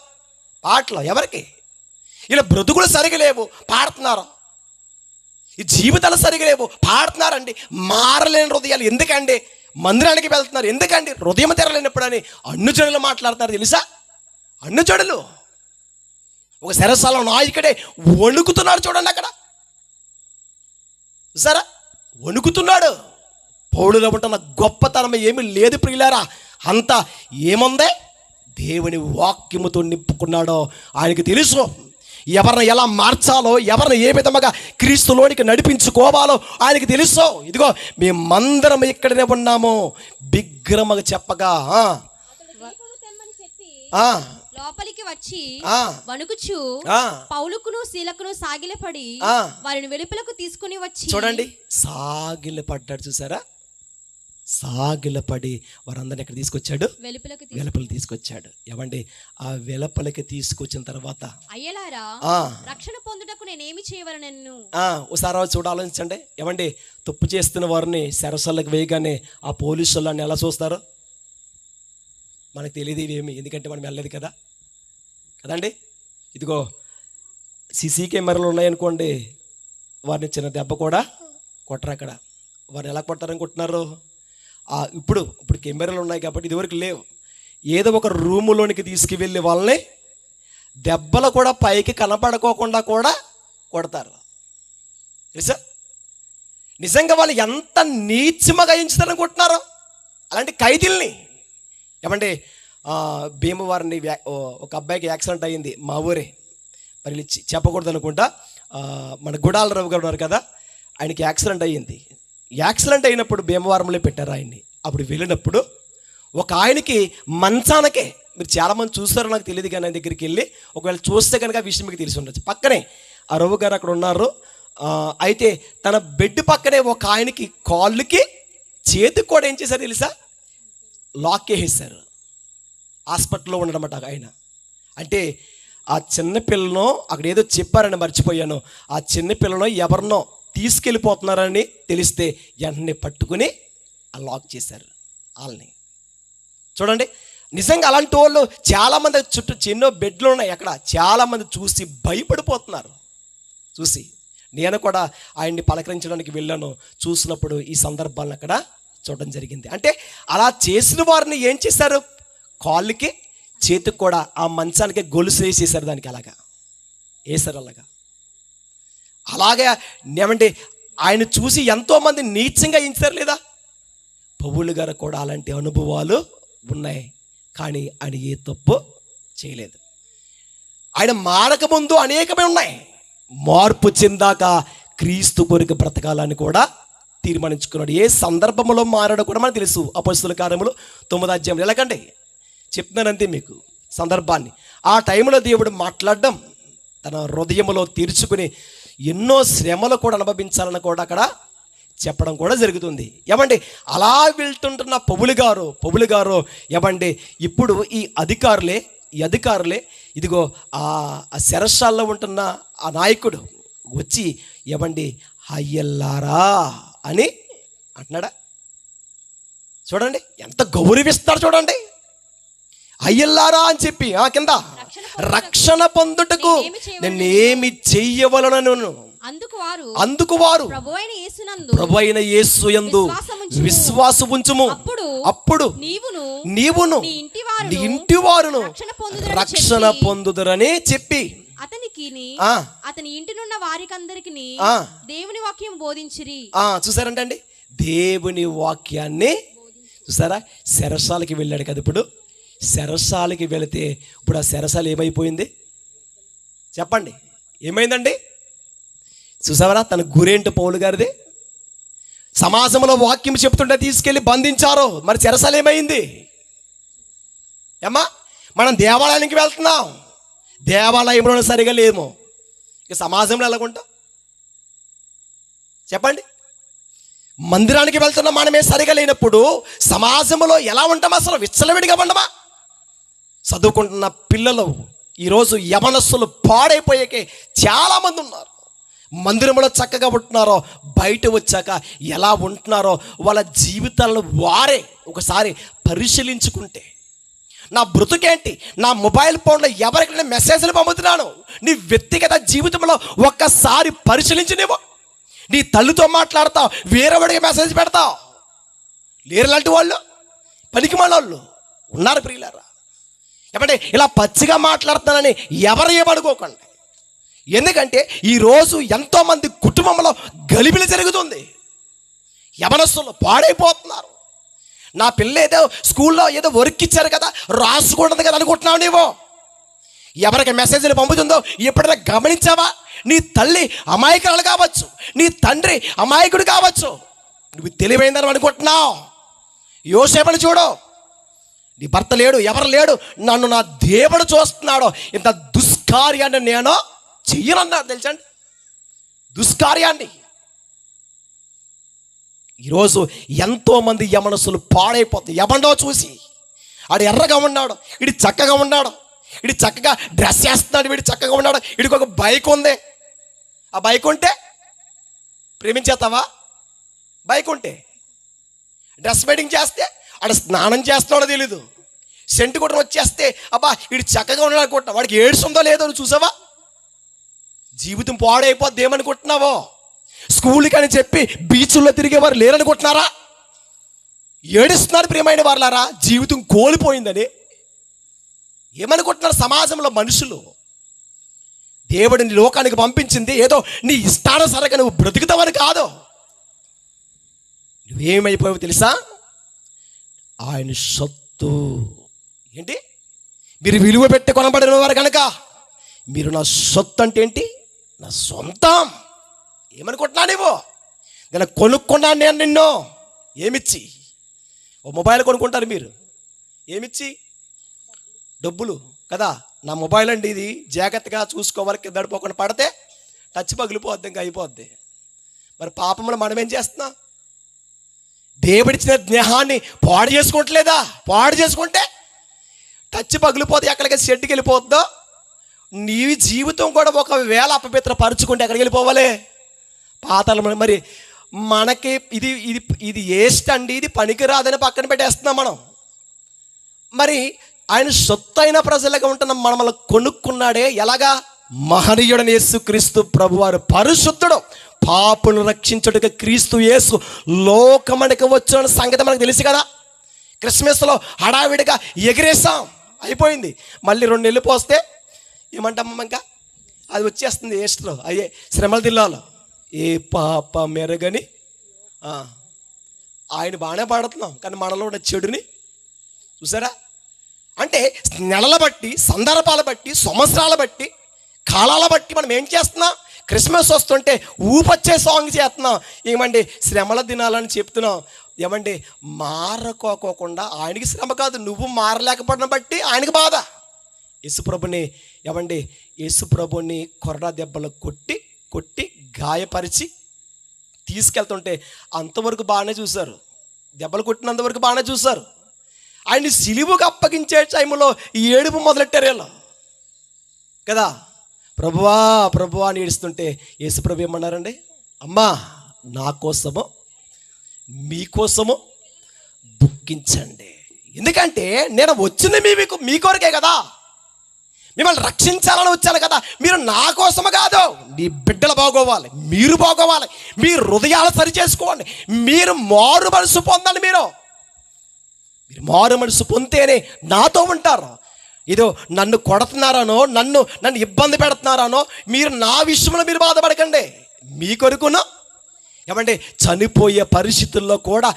పాటలో? ఎవరికి? ఇలా బ్రతుకులు సరిగా లేవు పాడుతున్నారు, ఈ జీవితాలు సరిగా లేవు పాడుతున్నారండి. మారలేని హృదయాలు ఎందుకండి మందిరానికి వెళ్తున్నారు? ఎందుకండి హృదయం తెరలేనప్పుడని అన్నుజనులు మాట్లాడుతున్నారు తెలుసా? అన్నుజనులు ఒక చెరసాల నాయకుడే వణుకుతున్నాడు. చూడండి అక్కడ సరే వణుకుతున్నాడు. పౌలులో ఉంటున్న గొప్పతనం ఏమీ లేదు ప్రియులారా. అంతా ఏముంది? దేవుని వాక్యముతో నింపుకున్నాడో ఆయనకి తెలుసు. ఎవరిని ఎలా మార్చాలో, ఎవరిని ఏ విధముగా క్రీస్తులోనికి నడిపించుకోవాలో ఆయనకి తెలుసు. ఇదిగో మేమందరం ఇక్కడనే ఉన్నాము బిగ్రమగా చెప్పగా లోపలికి వచ్చి వణుకుచు పౌలుకును శీలకును సాగిలపడి వారిని వెలుపలకు తీసుకుని వచ్చి. చూడండి, సాగిలపడ్డాడు. చూసారా? సాగిలపడి వారందరిని ఎక్కడ తీసుకొచ్చాడు? వెలుపలికి తీసుకొచ్చాడు. ఏమండి, ఆ వెలుపలికి తీసుకొచ్చిన తర్వాత అయ్యలారా రక్షణ పొందుటకు నేనేమి చేయవలెను? ఒకసారి చూడాలోచించండి. ఏమండి, తప్పు చేస్తున్న వారిని చెరసాలకు వేయగానే ఆ పోలీసు వాళ్ళని ఎలా చూస్తారు? మనకు తెలియదు ఇవేమి, ఎందుకంటే మనం వెళ్ళలేదు కదా కదండి. ఇదిగో సీసీ కెమెరాలు ఉన్నాయనుకోండి, వారిని చిన్న దెబ్బ కూడా కొట్టరు. అక్కడ వారిని ఎలా కొడతారనుకుంటున్నారు? ఇప్పుడు కెమెరాలు ఉన్నాయి కాబట్టి ఇదివరకు లేవు. ఏదో ఒక రూములోనికి తీసుకువెళ్ళి వాళ్ళని దెబ్బలు కూడా పైకి కనపడుకోకుండా కూడా కొడతారు తెలుసా? నిజంగా వాళ్ళు ఎంత నీచమగా ఎంచుతారనుకుంటున్నారు అలాంటి ఖైదీల్ని. ఏమంటే భీమవారిని ఒక అబ్బాయికి యాక్సిడెంట్ అయ్యింది, మా ఊరే. మరి చెప్పకూడదు అనుకుంటా. మన గుడాలరావు గారు ఉన్నారు కదా, ఆయనకి యాక్సిడెంట్ అయ్యింది. యాక్సిడెంట్ అయినప్పుడు భీమవరంలో పెట్టారు ఆయన్ని. అప్పుడు వెళ్ళినప్పుడు ఒక ఆయనకి మంచానకే, మీరు చాలామంది చూస్తారో నాకు తెలియదు కానీ ఆయన దగ్గరికి వెళ్ళి ఒకవేళ చూస్తే కనుక విషయం మీకు తెలిసి ఉండొచ్చు. పక్కనే ఆ రవి గారు అక్కడ ఉన్నారు. అయితే తన బెడ్ పక్కనే ఒక ఆయనకి కాళ్ళకి చేతికి కూడా ఏం చేశారు తెలుసా? లాక్ వేసేసారు. హాస్పిటల్లో ఉండడమాట ఆయన. అంటే ఆ చిన్నపిల్లను అక్కడ ఏదో చెప్పారని మర్చిపోయాను. ఆ చిన్నపిల్లను ఎవరినో తీసుకెళ్ళిపోతున్నారని తెలిస్తే వెంటనే పట్టుకుని ఆ లాక్ చేశారు వాళ్ళని. చూడండి, నిజంగా అలాంటి వాళ్ళు చాలామంది చుట్టూ ఎన్నో బెడ్లు ఉన్నాయి అక్కడ. చాలామంది చూసి భయపడిపోతున్నారు. చూసి నేను కూడా ఆయన్ని పలకరించడానికి వెళ్ళాను. చూసినప్పుడు ఈ సందర్భాలను అక్కడ చూడడం జరిగింది. అంటే అలా చేసిన వారిని ఏం చేశారు? కాళ్ళకి చేతికి కూడా ఆ మంచానికి గొలుసు వేసేసారు. దానికి అలాగా వేసారు. అలాగే ఏమంటే ఆయన చూసి ఎంతోమంది నీచంగా ఎంచారు లేదా? పౌలు గారు కూడా అలాంటి అనుభవాలు ఉన్నాయి. కానీ ఆయన ఏ తప్పు చేయలేదు. ఆయన మారకముందు అనేకమే ఉన్నాయి. మార్పు చెందాక క్రీస్తు కొరకు బ్రతకాలని కూడా తీర్మానించుకున్నాడు. ఏ సందర్భంలో మారాడో కూడా మనకు తెలుసు. అపొస్తలుల కార్యములు 9వ అధ్యాయం. ఎలాగండి చెప్తున్నానంతే మీకు సందర్భాన్ని. ఆ టైంలో దేవుడు మాట్లాడడం, తన హృదయంలో తీర్చుకుని ఎన్నో శ్రమలు కూడా అనుభవించాలని కూడా అక్కడ చెప్పడం కూడా జరుగుతుంది. ఏమండి, అలా వెళ్తుంటున్న పౌలు గారు ఏమండి ఇప్పుడు ఈ అధికారులే ఇదిగో ఆ చెరసాల్లో ఉంటున్న ఆ నాయకుడు వచ్చి ఏమండి అయ్యల్లారా అని అంటున్నాడా? చూడండి ఎంత గౌరవిస్తారు చూడండి. అయ్యల్లారా అని చెప్పి కింద రక్షణ పొందుటకు నేనేమి చెయ్యవలనను అందుకు వారు ప్రభువైన యేసు యందు విశ్వాసం ఉంచుము, అప్పుడు నీవును నీ ఇంటి వారును రక్షణ పొందుదురని చెప్పి అతని ఇంటినున్న వారికందరికి దేవుని వాక్యం బోధించిరి. చూసారంటే అండి, దేవుని వాక్యాన్ని చూసారా. శరసాలకి వెళ్ళాడు కదా, ఇప్పుడు శరసాలకి వెళితే ఇప్పుడు ఆ శరసాల ఏమైపోయింది చెప్పండి, ఏమైందండి? చూసావరా తన గురేంటి పౌలు గారిది. సమాజంలో వాక్యం చెప్తుంటే తీసుకెళ్ళి బంధించారు, మరి చెరసాల ఏమైంది? ఏమ్మా, మనం దేవాలయానికి వెళ్తున్నాం, దేవాలయంలో సరిగా లేము, ఇక సమాజంలో ఎలాగుంటాం చెప్పండి? మందిరానికి వెళ్తున్న మనమే సరిగా లేనప్పుడు సమాజంలో ఎలా ఉంటాం? అసలు విచ్చలవిడిగా ఉండమా? చదువుకుంటున్న పిల్లలు ఈరోజు యవనస్సులు పాడైపోయాకే చాలామంది ఉన్నారు. మందిరంలో చక్కగా ఉంటున్నారో బయట వచ్చాక ఎలా ఉంటున్నారో వాళ్ళ జీవితాలను వారే ఒకసారి పరిశీలించుకుంటే, నా బ్రతుకేంటి, నా మొబైల్ ఫోన్లో ఎవరికైనా మెసేజ్లు పంపుతున్నాను, నీ వ్యక్తిగత జీవితంలో ఒక్కసారి పరిశీలించనివ్వు. నీ తల్లితో మాట్లాడతావు, వేరేవాడికి మెసేజ్ పెడతావు. లేరులాంటి వాళ్ళు, పనికి వాళ్ళు ఉన్నారు ప్రియులారా. ఏమంటే ఇలా పచ్చిగా మాట్లాడుతున్నానని ఎవరు ఏమనుకోకండి. ఎందుకంటే ఈరోజు ఎంతోమంది కుటుంబంలో గలిబిలి జరుగుతుంది, యవనస్తులు పాడైపోతున్నారు. నా పిల్ల ఏదో స్కూల్లో ఏదో వర్క్ ఇచ్చారు కదా, రాసుకుంటుంది కదా అనుకుంటున్నావు నీవు. ఎవరికి మెసేజ్లు పంపుతుందో ఎప్పుడైనా గమనించావా? నీ తల్లి అమాయకురాలు కావచ్చు, నీ తండ్రి అమాయకుడు కావచ్చు, నువ్వు తెలివైందని అనుకుంటున్నావు. యోసేపుని చూడు, నీ భర్త లేడు, ఎవరు లేడు, నన్ను నా దేవుడు చూస్తున్నాడు, ఇంత దుష్కార్యాన్ని నేను చెయ్యనన్నాడు. తెలుసండి దుష్కార్యాన్ని. ఈరోజు ఎంతోమంది యవనస్తులు పాడైపోతాయి. ఎవడో చూసి ఆడు ఎర్రగా ఉన్నాడు, ఇడు చక్కగా ఉన్నాడు, ఇడు చక్కగా డ్రెస్ వేస్తున్నాడు, వీడు చక్కగా ఉన్నాడు, వీడికి ఒక బైక్ ఉంది, ఆ బైక్ ఉంటే ప్రేమించేస్తావా? బైక్ ఉంటే డ్రెస్ వెడ్డింగ్ చేస్తే ఆడ స్నానం చేస్తున్నాడో తెలీదు, సెంటు కూడా వచ్చేస్తే అబ్బా వీడు చక్కగా ఉన్నాడు అనుకుంటున్నా, వాడికి ఏడుస్తుందో లేదో నువ్వు చూసావా? జీవితం పాడైపోద్ది ఏమనుకుంటున్నావో? స్కూల్కి అని చెప్పి బీచ్ల్లో తిరిగేవారు లేరనుకుంటున్నారా? ఏడుస్తున్నారు ప్రియమైన వాళ్ళారా, జీవితం కోల్పోయిందని. ఏమనుకుంటున్నారు సమాజంలో మనుషులు? దేవుడిని లోకానికి పంపించింది ఏదో నీ ఇష్టానుసారంగా నువ్వు బ్రతుకుతావని కాదు. నువ్వేమైపోయావు తెలుసా? ఆయన సొత్తు. ఏంటి? మీరు విలువ పెట్టి కొనబడిన వారు కనుక మీరు నా సొత్తు అంటే ఏంటి? నా సొంతం. ఏమనుకుంటున్నా నువ్వు? నేను కొనుక్కున్నాను నేను నిన్ను. ఏమిచ్చి? ఓ మొబైల్ కొనుక్కుంటారు మీరు, ఏమిచ్చి? డబ్బులు కదా. నా మొబైల్ అండి, ఇది జాగ్రత్తగా చూసుకోవాలి, కింద పడిపోకుండా పడితే టచ్ పగిలిపోద్ది, ఇంకా అయిపోద్ది. మరి పాపంలో మనం ఏం చేస్తున్నాం? దేవుడిచ్చిన స్నేహాన్ని పాడు చేసుకుంటలేదా? పాడు చేసుకుంటే టచ్ పగిలిపోతే ఎక్కడికి షెడ్కి వెళ్ళిపోద్దో. నీ జీవితం కూడా ఒకవేళ అపవిత్ర పరుచుకుంటే ఎక్కడికి వెళ్ళిపోవాలి? పాతాళం. మరి మనకి ఇది ఇది ఇది వేస్ట్ అండి, ఇది పనికిరాదని పక్కన పెట్టేస్తున్నాం మనం. మరి ఆయన సొత్తు అయిన ప్రజలుగా ఉంటున్న మనల్ని కొనుక్కున్నాడే ఎలాగా? మహనీయుడని యేసుక్రీస్తు ప్రభువారు పరిశుద్ధుడు, పాపులను రక్షించుటకు క్రీస్తు యేసు లోకమునకు వచ్చిన సంగతి మనకు తెలుసు కదా. క్రిస్మస్లో హడావిడిగా ఎగిరేసాం, అయిపోయింది. మళ్ళీ 2 నెలలు పోస్తే ఏమంటామమ్మ, ఇంకా అది వచ్చేస్తుంది ఈస్టర్లో, అయ్యే శ్రమల దినాలో. ఏ పాప మెరగని ఆయన బాగానే పాడుతున్నాం, కానీ మనలో ఉన్న చెడుని చూసారా? అంటే నెలల బట్టి, సందర్భాల బట్టి, సంవత్సరాల బట్టి, కాలాల బట్టి మనం ఏం చేస్తున్నాం? క్రిస్మస్ వస్తుంటే ఊపొచ్చే సాంగ్ చేస్తున్నాం. ఏమండి శ్రమల దినాలని చెప్తున్నాం. ఏమండి మారకోకుండా, ఆయనకి శ్రమ కాదు, నువ్వు మారలేకపోవడం బట్టి ఆయనకి బాధ. యేసుప్రభుని ఏమండి యేసుప్రభుని కొరడా దెబ్బలు కొట్టి కొట్టి గాయపరిచి తీసుకెళ్తుంటే అంతవరకు బాగానే చూశారు, దెబ్బలు కొట్టినంతవరకు బాగానే చూశారు. ఆయన్ని సిలువకు అప్పగించే టైంలో ఈ ఏడుపు మొదలెట్టారు వీళ్ళు కదా. ప్రభువా ప్రభువా అని ఏడుస్తుంటే యేసుప్రభు ఏమన్నారండి? అమ్మా నా కోసము మీకోసము దుఃఖించండి. ఎందుకంటే నేను వచ్చింది మీ కొరకే కదా, మిమ్మల్ని రక్షించాలని వచ్చాను కదా. మీరు నా కోసము కాదు, నీ బిడ్డలు బాగోవాలి, మీరు బాగోవాలి, మీ హృదయాలు సరి చేసుకోండి, మీరు మారు మనసు పొందండి. మీరు మారు మనసు పొందితేనే నాతో ఉంటారు. ఏదో నన్ను కొడుతున్నారనో నన్ను ఇబ్బంది పెడుతున్నారనో మీరు నా విషయంలో మీరు బాధపడకండి. మీ కొరకును ఏమంటే చనిపోయే పరిస్థితుల్లో కూడా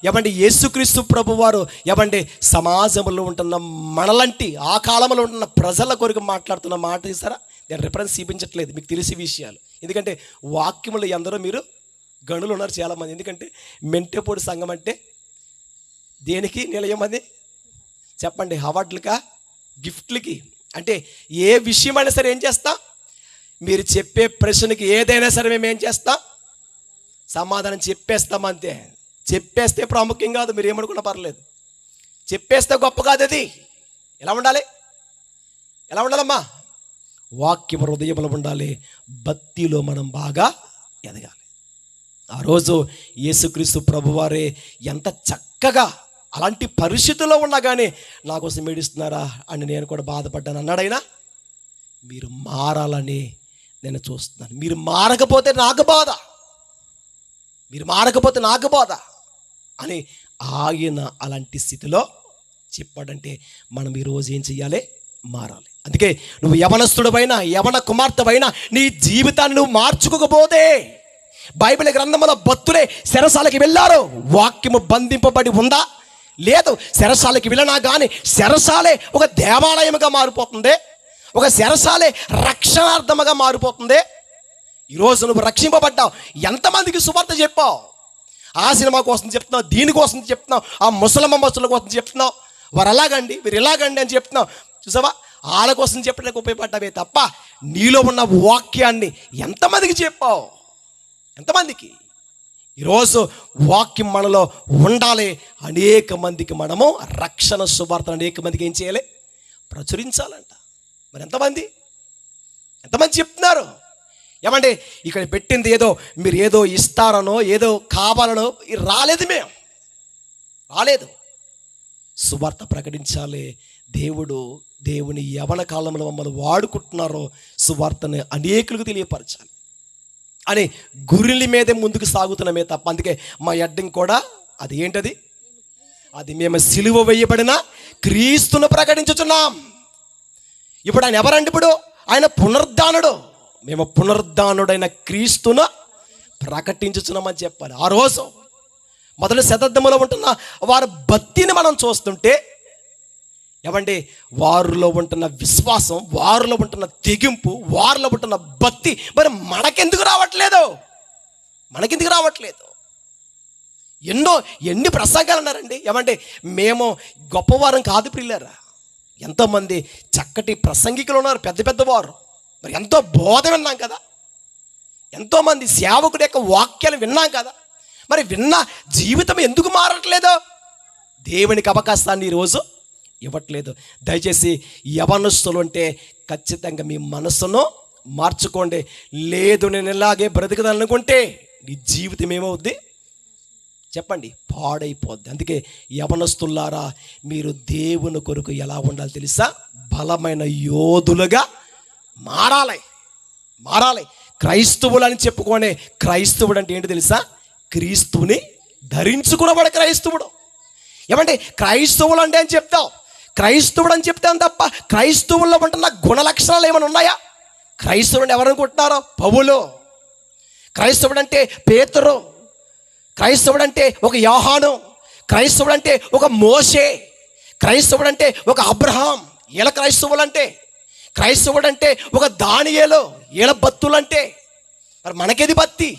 ఏమంటే యేసుక్రీస్తు ప్రభువారు ఏమంటే సమాజంలో ఉంటున్న మనలంటి ఆ కాలంలో ఉంటున్న ప్రజల కొరకు మాట్లాడుతున్న మాట తీసారా, నేను రిఫరెన్స్ చూపించట్లేదు, మీకు తెలిసే విషయాలు. ఎందుకంటే వాక్యములు ఎందరో మీరు గనులు ఉన్నారు చాలామంది. ఎందుకంటే మెంటెపూడి సంఘం అంటే దేనికి నిలయం అది చెప్పండి? అవార్డులకా, గిఫ్ట్లకి? అంటే ఏ విషయమైనా సరే ఏం చేస్తాం, మీరు చెప్పే ప్రశ్నకి ఏదైనా సరే మేము ఏం చేస్తాం, సమాధానం చెప్పేస్తాం అంతే. చెప్పేస్తే ప్రాముఖ్యం కాదు, మీరు ఏమనుకున్నా పర్లేదు. చెప్పేస్తే గొప్ప కాదు. అది ఎలా ఉండాలి? ఎలా ఉండాలమ్మా? వాక్యం హృదయంలో ఉండాలి, భక్తిలో మనం బాగా ఎదగాలి. ఆ రోజు యేసుక్రీస్తు ప్రభువారే ఎంత చక్కగా అలాంటి పరిస్థితుల్లో ఉన్నా కానీ నా కోసం ఏడుస్తున్నారా అని నేను కూడా బాధపడ్డాను అన్నాడైనా. మీరు మారాలని నేను చూస్తున్నాను. మీరు మారకపోతే నాకు బాధ, మీరు మారకపోతే నాకు బాధ అని ఆయన అలాంటి స్థితిలో చెప్పాడంటే మనం ఈరోజు ఏం చెయ్యాలి? మారాలి. అందుకే నువ్వు యవనస్తుడవైనా యవన కుమార్తెవైనా నీ జీవితాన్ని నువ్వు మార్చుకోకపోతే, బైబిల్ గ్రంథంలో భక్తులే చెరసాలకి వెళ్ళారు, వాక్యము బంధింపబడి ఉందా? లేదు. చెరసాలకి వెళ్ళినా కానీ చెరసాలే ఒక దేవాలయముగా మారిపోతుంది, ఒక చెరసాలే రక్షణార్థముగా మారిపోతుంది. ఈరోజు నువ్వు రక్షింపబడ్డావు, ఎంతమందికి సువార్త చెప్పావు? ఆ సినిమా కోసం చెప్తున్నావు, దీనికోసం చెప్తున్నావు, ఆ ముసలమ్మ కోసం చెప్తున్నావు, వారు అలాగండి వీరు ఇలాగండి అని చెప్తున్నావు. చూసావా, వాళ్ళ కోసం చెప్పడానికి ఉపయోగపడ్డావే తప్ప నీలో ఉన్న వాక్యాన్ని ఎంతమందికి చెప్పావు? ఎంతమందికి? ఈరోజు వాక్యం మనలో ఉండాలి. అనేక మందికి మనము రక్షణ సువార్తను అనేక మందికి ఏం చేయాలి? ప్రచురించాలంట. మరి ఎంతమంది చెప్తున్నారు? ఏమంటే ఇక్కడ పెట్టింది ఏదో మీరు ఏదో ఇస్తారనో ఏదో కావాలనో రాలేదు, మేము రాలేదు. సువార్త ప్రకటించాలి. దేవుని యవన కాలంలో మమ్మల్ని వాడుకుంటున్నారో సువార్తని అనేకులకు తెలియపరచాలి అని గురిలి మీదే ముందుకు సాగుతున్నామే తప్ప. అందుకే మా అడ్డం కూడా అది ఏంటది? అది మేము సిలువ వేయబడిన క్రీస్తును ప్రకటించుచున్నాం. ఇప్పుడు ఆయన ఎవరండి? ఇప్పుడు ఆయన పునరుద్ధానుడు. మేము పునరుద్ధానుడైన క్రీస్తును ప్రకటించుచున్నామని చెప్పాలి. ఆ రోజు మొదటి శతాబ్దంలో ఉంటున్న వారి భక్తిని మనం చూస్తుంటే ఏమండి, వారిలో ఉంటున్న విశ్వాసం, వారిలో ఉంటున్న తెగింపు, వారిలో ఉంటున్న భక్తి మరి మనకెందుకు రావట్లేదు? ఎన్ని ప్రసంగాలు అన్నారండి. ఏమంటే మేము గొప్పవారం కాదు ప్రియులారా, ఎంతోమంది చక్కటి ప్రసంగికులు ఉన్నారు, పెద్ద పెద్దవారు. మరి ఎంతో బోధ విన్నాం కదా, ఎంతోమంది సేవకుడి యొక్క వాక్యాలు విన్నాం కదా. మరి విన్న జీవితం ఎందుకు మారట్లేదు? దేవునికి అవకాశాన్ని ఈరోజు ఇవ్వట్లేదు. దయచేసి యవనస్తులు అంటే ఖచ్చితంగా మీ మనసును మార్చుకోండి. లేదు నేను ఇలాగే బ్రతకదనుకుంటే నీ జీవితం ఏమవుద్ది చెప్పండి? పాడైపోద్ది. అందుకే యవనస్తులారా, మీరు దేవుని కొరకు ఎలా ఉండాలి తెలుసా? బలమైన యోధులుగా మారాలి. క్రైస్తవులు అని చెప్పుకోనే క్రైస్తవుడు అంటే ఏంటి తెలుసా? క్రీస్తుని ధరించుకున్నవాడు క్రైస్తవుడు. ఏమంటే క్రైస్తవులు అంటే అని చెప్తావు, క్రైస్తవుడు అని చెప్తాను తప్ప క్రైస్తవుల్లో ఉంటున్న గుణ లక్షణాలు ఏమైనా ఉన్నాయా? క్రైస్తవుడు ఎవరనుకుంటున్నారో? పౌలు. క్రైస్తవుడు అంటే పేతురు. క్రైస్తవుడు అంటే ఒక యోహాను. క్రైస్తవుడు అంటే ఒక మోషే. క్రైస్తవుడు అంటే ఒక అబ్రహాం. ఈల క్రైస్తవులు అంటే. క్రైస్తవుడు అంటే ఒక దానియేలు. ఈల భక్తులు అంటే. మరి మనకేది భక్తి?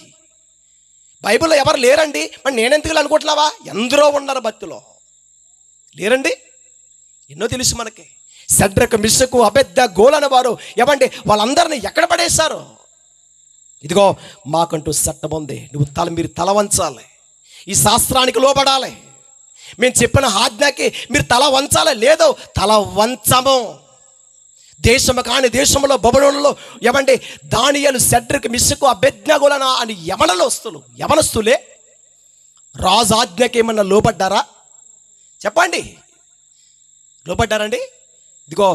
బైబిల్లో ఎవరు లేరండి. మరి నేనెందుకు అనుకుంటున్నావా? ఎందరో ఉన్నారు భక్తిలో, లేరండి? ఎన్నో తెలుసు మనకి. షడ్రకు, మిషకు, అబేద్నెగో అనే వారు ఏమంటే వాళ్ళందరినీ ఎక్కడ పడేశారు? ఇదిగో మాకంటూ చట్టం ఉంది, మీరు తల వంచాలి, ఈ శాస్త్రానికి లోబడాలి, మేము చెప్పిన ఆజ్ఞకి మీరు తల వంచాలి. లేదు, తల వంచము. దేశము కాని దేశంలో బబులోనులో ఏమంటే దానియేలు, షడ్రకు, మిషకు, అబేద్నెగో అని యవనస్తులే రాజు ఆజ్ఞకి ఏమన్నా లోబడ్డారా? చెప్పండి, లోపడ్డారండి? ఇదిగో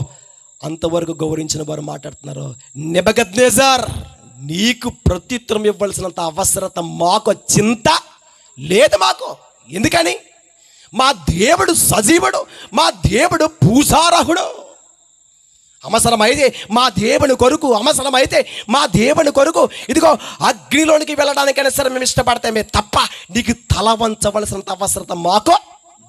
అంతవరకు గౌరవించిన వారు మాట్లాడుతున్నారు. నెబుకద్నెజర్, నీకు ప్రత్యుత్తరం ఇవ్వాల్సినంత అవసరత మాకు చింత లేదు మాకు. ఎందుకని? మా దేవుడు సజీవుడు, మా దేవుడు పూజారహుడు. అవసరమైతే మా దేవుని కొరకు, అవసరమైతే మా దేవుని కొరకు ఇదిగో అగ్నిలోనికి వెళ్ళడానికైనా సరే మేము ఇష్టపడతామే తప్ప నీకు తల వంచవలసినంత అవసరత మాకు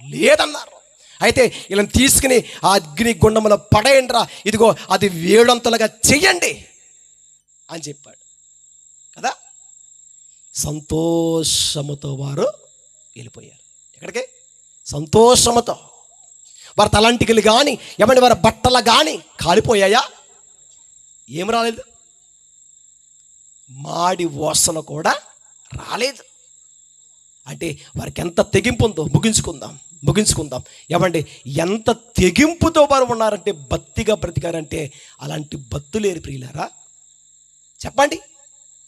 లేదన్నారు. అయితే ఇలా తీసుకుని ఆ అగ్ని గుండంలో పడేయండిరా, ఇదిగో అది వేడంతలుగా చెయ్యండి అని చెప్పాడు కదా. సంతోషముతో వారు వెళ్ళిపోయారు. ఎక్కడికి? సంతోషముతో. వారి తలంటికలు కానీ ఏమంటే వారి బట్టలు కానీ కాలిపోయాయా? ఏం రాలేదు, మాడి వాసన కూడా రాలేదు. అంటే వారికి ఎంత తెగింపు ఉందో. ముగించుకుందాం. ఏమండి, ఎంత తెగింపుతో వారు ఉన్నారంటే, భక్తిగా బ్రతికారంటే అలాంటి భక్తులేరు ప్రియులారా. చెప్పండి,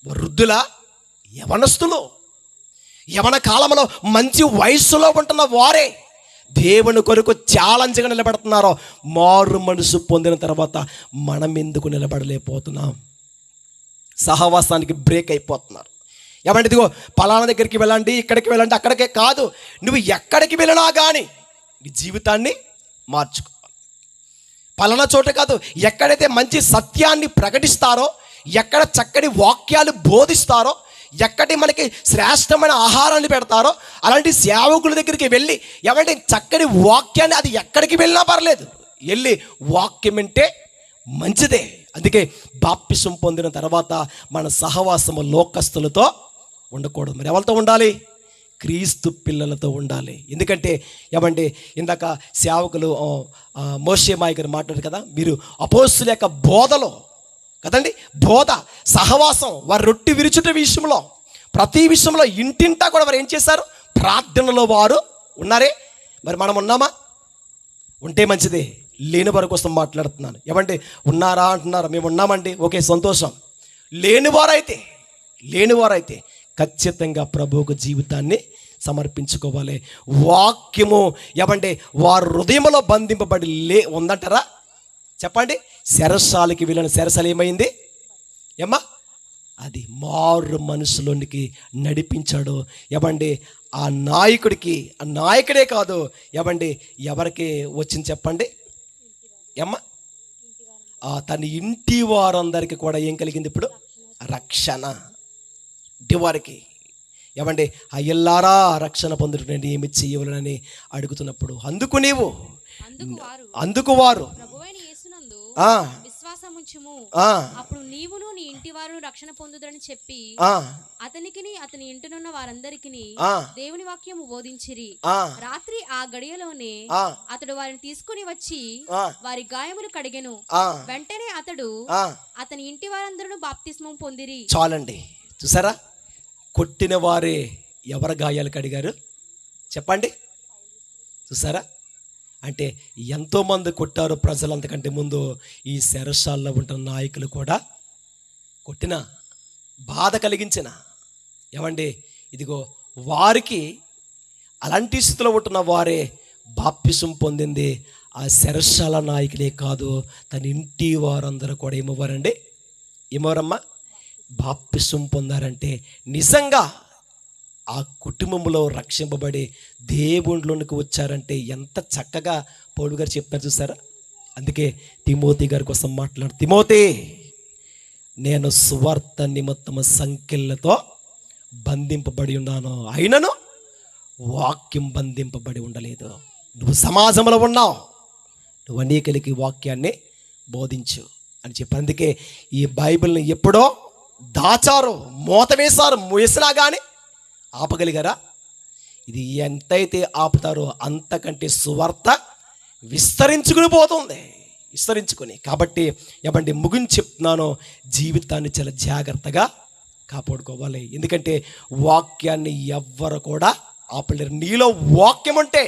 వృద్ధులా, యవనస్తులు, యవన కాలంలో మంచి వయస్సులో ఉంటున్న వారే దేవుని కొరకు ఛాలెంజ్గా నిలబడుతున్నారో, మారు మనసు పొందిన తర్వాత మనం ఎందుకు నిలబడలేకపోతున్నాం? సహవాసానికి బ్రేక్ అయిపోతున్నారు. ఏమంటే ఇదిగో పలానా దగ్గరికి వెళ్ళండి, ఇక్కడికి వెళ్ళండి, అక్కడికే కాదు, నువ్వు ఎక్కడికి వెళ్ళినా కానీ నీ జీవితాన్ని మార్చుకోవాలి. పలానా చోట కాదు, ఎక్కడైతే మంచి సత్యాన్ని ప్రకటిస్తారో, ఎక్కడ చక్కటి వాక్యాలు బోధిస్తారో, ఎక్కడి మనకి శ్రేష్టమైన ఆహారాన్ని పెడతారో అలాంటి సేవకుల దగ్గరికి వెళ్ళి ఏమంటే చక్కటి వాక్యాన్ని, అది ఎక్కడికి వెళ్ళినా పర్లేదు, వెళ్ళి వాక్యం అంటే మంచిదే. అందుకే బాప్తిసం పొందిన తర్వాత మన సహవాసము లోకస్తులతో ఉండకూడదు. మరి ఎవరితో ఉండాలి? క్రీస్తు పిల్లలతో ఉండాలి. ఎందుకంటే ఏమంటే ఇందాక సేవకులు మోషే మాయ గారు మాట్లాడారు కదా, మీరు అపోస్తుల యొక్క బోధలో కదండి, బోధ, సహవాసం, వారు రొట్టె విరుచుట విషయంలో, ప్రతి విషయంలో ఇంటింటా కూడా వారు ఏం చేశారు? ప్రార్థనలో వారు ఉన్నారే. మరి మనం ఉన్నామా? ఉంటే మంచిదే. లేని వారి కోసం మాట్లాడుతున్నాను. ఏమంటే ఉన్నారా అంటున్నారు, మేము ఉన్నామండి, ఓకే, సంతోషం. లేనివారైతే ఖచ్చితంగా ప్రభువుకు జీవితాన్ని సమర్పించుకోవాలి. వాక్యము ఏమంటే వారు హృదయంలో బంధింపబడి ఉందంటారా? చెప్పండి. చెరసాలకి వెళ్ళిన చెరసాల ఏమైంది ఏమ్మా? అది మారు మనసులోనికి నడిపించాడు. ఏమండి ఆ నాయకుడే కాదు, ఏమండి ఎవరికి వచ్చింది చెప్పండి ఏమ్మా? తన ఇంటి వారందరికీ కూడా ఏం కలిగింది ఇప్పుడు? రక్షణ. ఇంటి వారికి ఏమండి అయ్యల్లారా రక్షణ పొందుటకు నేను ఏమి చేయవలనని అడుగుతున్నప్పుడు అందుకు వారు విశ్వాసముంచుము, అప్పుడు నీవును నీ ఇంటి వారు రక్షణ పొందుదని చెప్పి అతనికి అతని ఇంటినున్న వారందరికి దేవుని వాక్యము బోధించిరి. రాత్రి ఆ గడియలోనే అతడు వారిని తీసుకుని వచ్చి వారి గాయములు కడిగెను. వెంటనే అతడు అతని ఇంటి వారందరూ బాప్తిస్మం పొందిరి. చాలండి. చూసారా, కొట్టిన వారే ఎవరి గాయాలు కడిగారు చెప్పండి. చూసారా, అంటే ఎంతోమంది కొట్టారు ప్రజలు. అంతకంటే ముందు ఈ చెరసాల్లో ఉంటున్న నాయకులు కూడా కొట్టిన, బాధ కలిగించిన, ఏమండి ఇదిగో వారికి అలాంటి స్థితిలో ఉంటున్న వారే బాప్తిసం పొందింది. ఆ చెరసాల నాయకులే కాదు, తన ఇంటి వారందరూ కూడా ఏమోరమ్మా బాప్తిసం పొందారంటే నిజంగా ఆ కుటుంబంలో రక్షింపబడి దేవుళ్ళలోనికి వచ్చారంటే ఎంత చక్కగా పౌలు గారు చెప్తారు చూసారా. అందుకే తిమోతి గారి కోసం తిమోతి, నేను సువార్త నిమిత్తము సంఖ్యలతో బంధింపబడి ఉన్నాను, అయినను వాక్యం బంధింపబడి ఉండలేదు. నువ్వు సమాజంలో ఉన్నావు, నువ్వు అనేకులకి వాక్యాన్ని బోధించు అని చెప్పి. అందుకే ఈ బైబిల్ని ఎప్పుడో దాచారు, మూత వేసినా కానీ ఆపగలిగారా? ఇది ఎంతైతే ఆపుతారో అంతకంటే సువార్త విస్తరించుకుని కాబట్టి ఏమంటే ముగించి చెప్తున్నాను, జీవితాన్ని చాలా జాగ్రత్తగా కాపాడుకోవాలి. ఎందుకంటే వాక్యాన్ని ఎవ్వరు కూడా ఆపలేరు. నీలో వాక్యం ఉంటే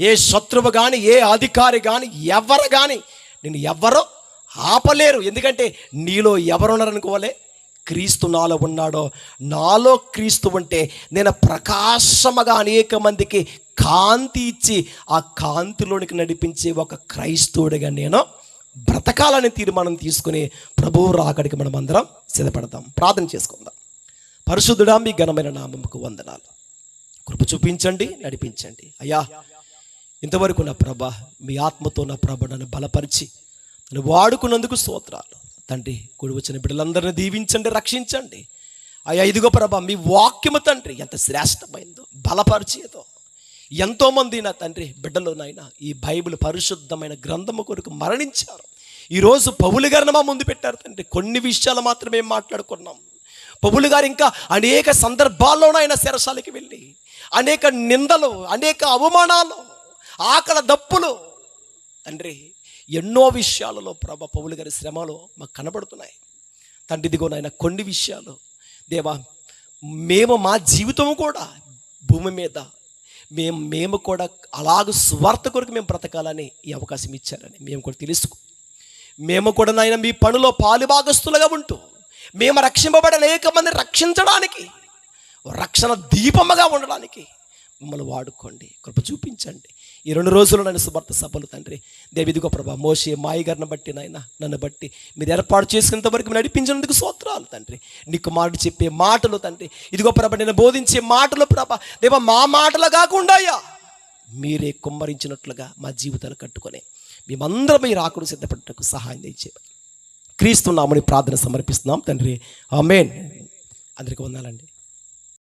ఏ శత్రువు కానీ ఏ అధికారి కానీ ఎవరు కానీ నేను ఎవ్వరూ ఆపలేరు. ఎందుకంటే నీలో ఎవరున్నారనుకోవాలి? క్రీస్తు నాలో ఉన్నాడో, నాలో క్రీస్తు ఉంటే నేను ప్రకాశముగా అనేక మందికి కాంతి ఇచ్చి ఆ కాంతిలోనికి నడిపించే ఒక క్రైస్తవుడిగా నేను బ్రతకాలని తీర్మానం తీసుకుని ప్రభువు రాకడికి మనం అందరం సిద్ధపడతాం. ప్రార్థన చేసుకుందాం. పరిశుద్ధుడా, మీ ఘనమైన నామముకు వందనాలు. కృప చూపించండి, నడిపించండి అయ్యా. ఇంతవరకు నా ప్రభ, మీ ఆత్మతో నా ప్రభ నన్ను బలపరిచి నన్ను వాడుకున్నందుకు స్తోత్రాలు తండ్రి. కూడి వచ్చిన బిడ్డలందరినీ దీవించండి, రక్షించండి అయ్యా. ఇదిగో ప్రభ, మీ వాక్యము తండ్రి ఎంత శ్రేష్టమైందో, బలపరిచేదో. ఎంతోమంది నా తండ్రి బిడ్డలు నాయన ఈ బైబిల్ పరిశుద్ధమైన గ్రంథము కొరకు మరణించారు. ఈరోజు పౌలు గారిని మా ముందు పెట్టారు తండ్రి. కొన్ని విషయాలు మాత్రమే మాట్లాడుకున్నాం. పౌలు గారు ఇంకా అనేక సందర్భాల్లోనైనా చెరసాలకి వెళ్ళి అనేక నిందలు, అనేక అవమానాలు, ఆకలి దప్పులు తండ్రి, ఎన్నో విషయాలలో ప్రభ పౌలు గారి శ్రమలు మాకు కనబడుతున్నాయి తండ్రి. ఇదిగో నాయన కొన్ని విషయాలు దేవా, మేము మా జీవితం కూడా భూమి మీద మేము కూడా అలాగ స్వార్థ కొరకు మేము బ్రతకాలని ఈ అవకాశం ఇచ్చారని మేము కూడా తెలుసుకో. మేము కూడా నాయన మీ పనిలో పాలుభాగస్తులుగా ఉంటూ మేము రక్షింపబడి అనేక మంది రక్షించడానికి, రక్షణ దీపముగా ఉండడానికి మమ్మల్ని వాడుకోండి, కృప చూపించండి. ఈ 2 రోజులు నన్ను సువార్త సభలు తండ్రి దేవిదిగో ప్రభా, మోషే మాయి గారిని బట్టి నాయన నన్ను బట్టి మీరు ఏర్పాటు చేసుకునేంత వరకు నడిపించినందుకు స్తోత్రాలు తండ్రి. నీ కుమారుడు చెప్పే మాటలు తండ్రి, ఇదిగో ప్రభ నేను బోధించే మాటలు ప్రభ దేవ మా మాటలు కాకుండా మీరే కుమ్మరించినట్లుగా మా జీవితాలు కట్టుకొని మేమందరం మీరు ఆకుడు సిద్ధపడటకు సహాయం దయచేయండి. క్రీస్తు నామమున ప్రార్థన సమర్పిస్తున్నాం తండ్రి, ఆమేన్. అందరికీ వందనాలండి.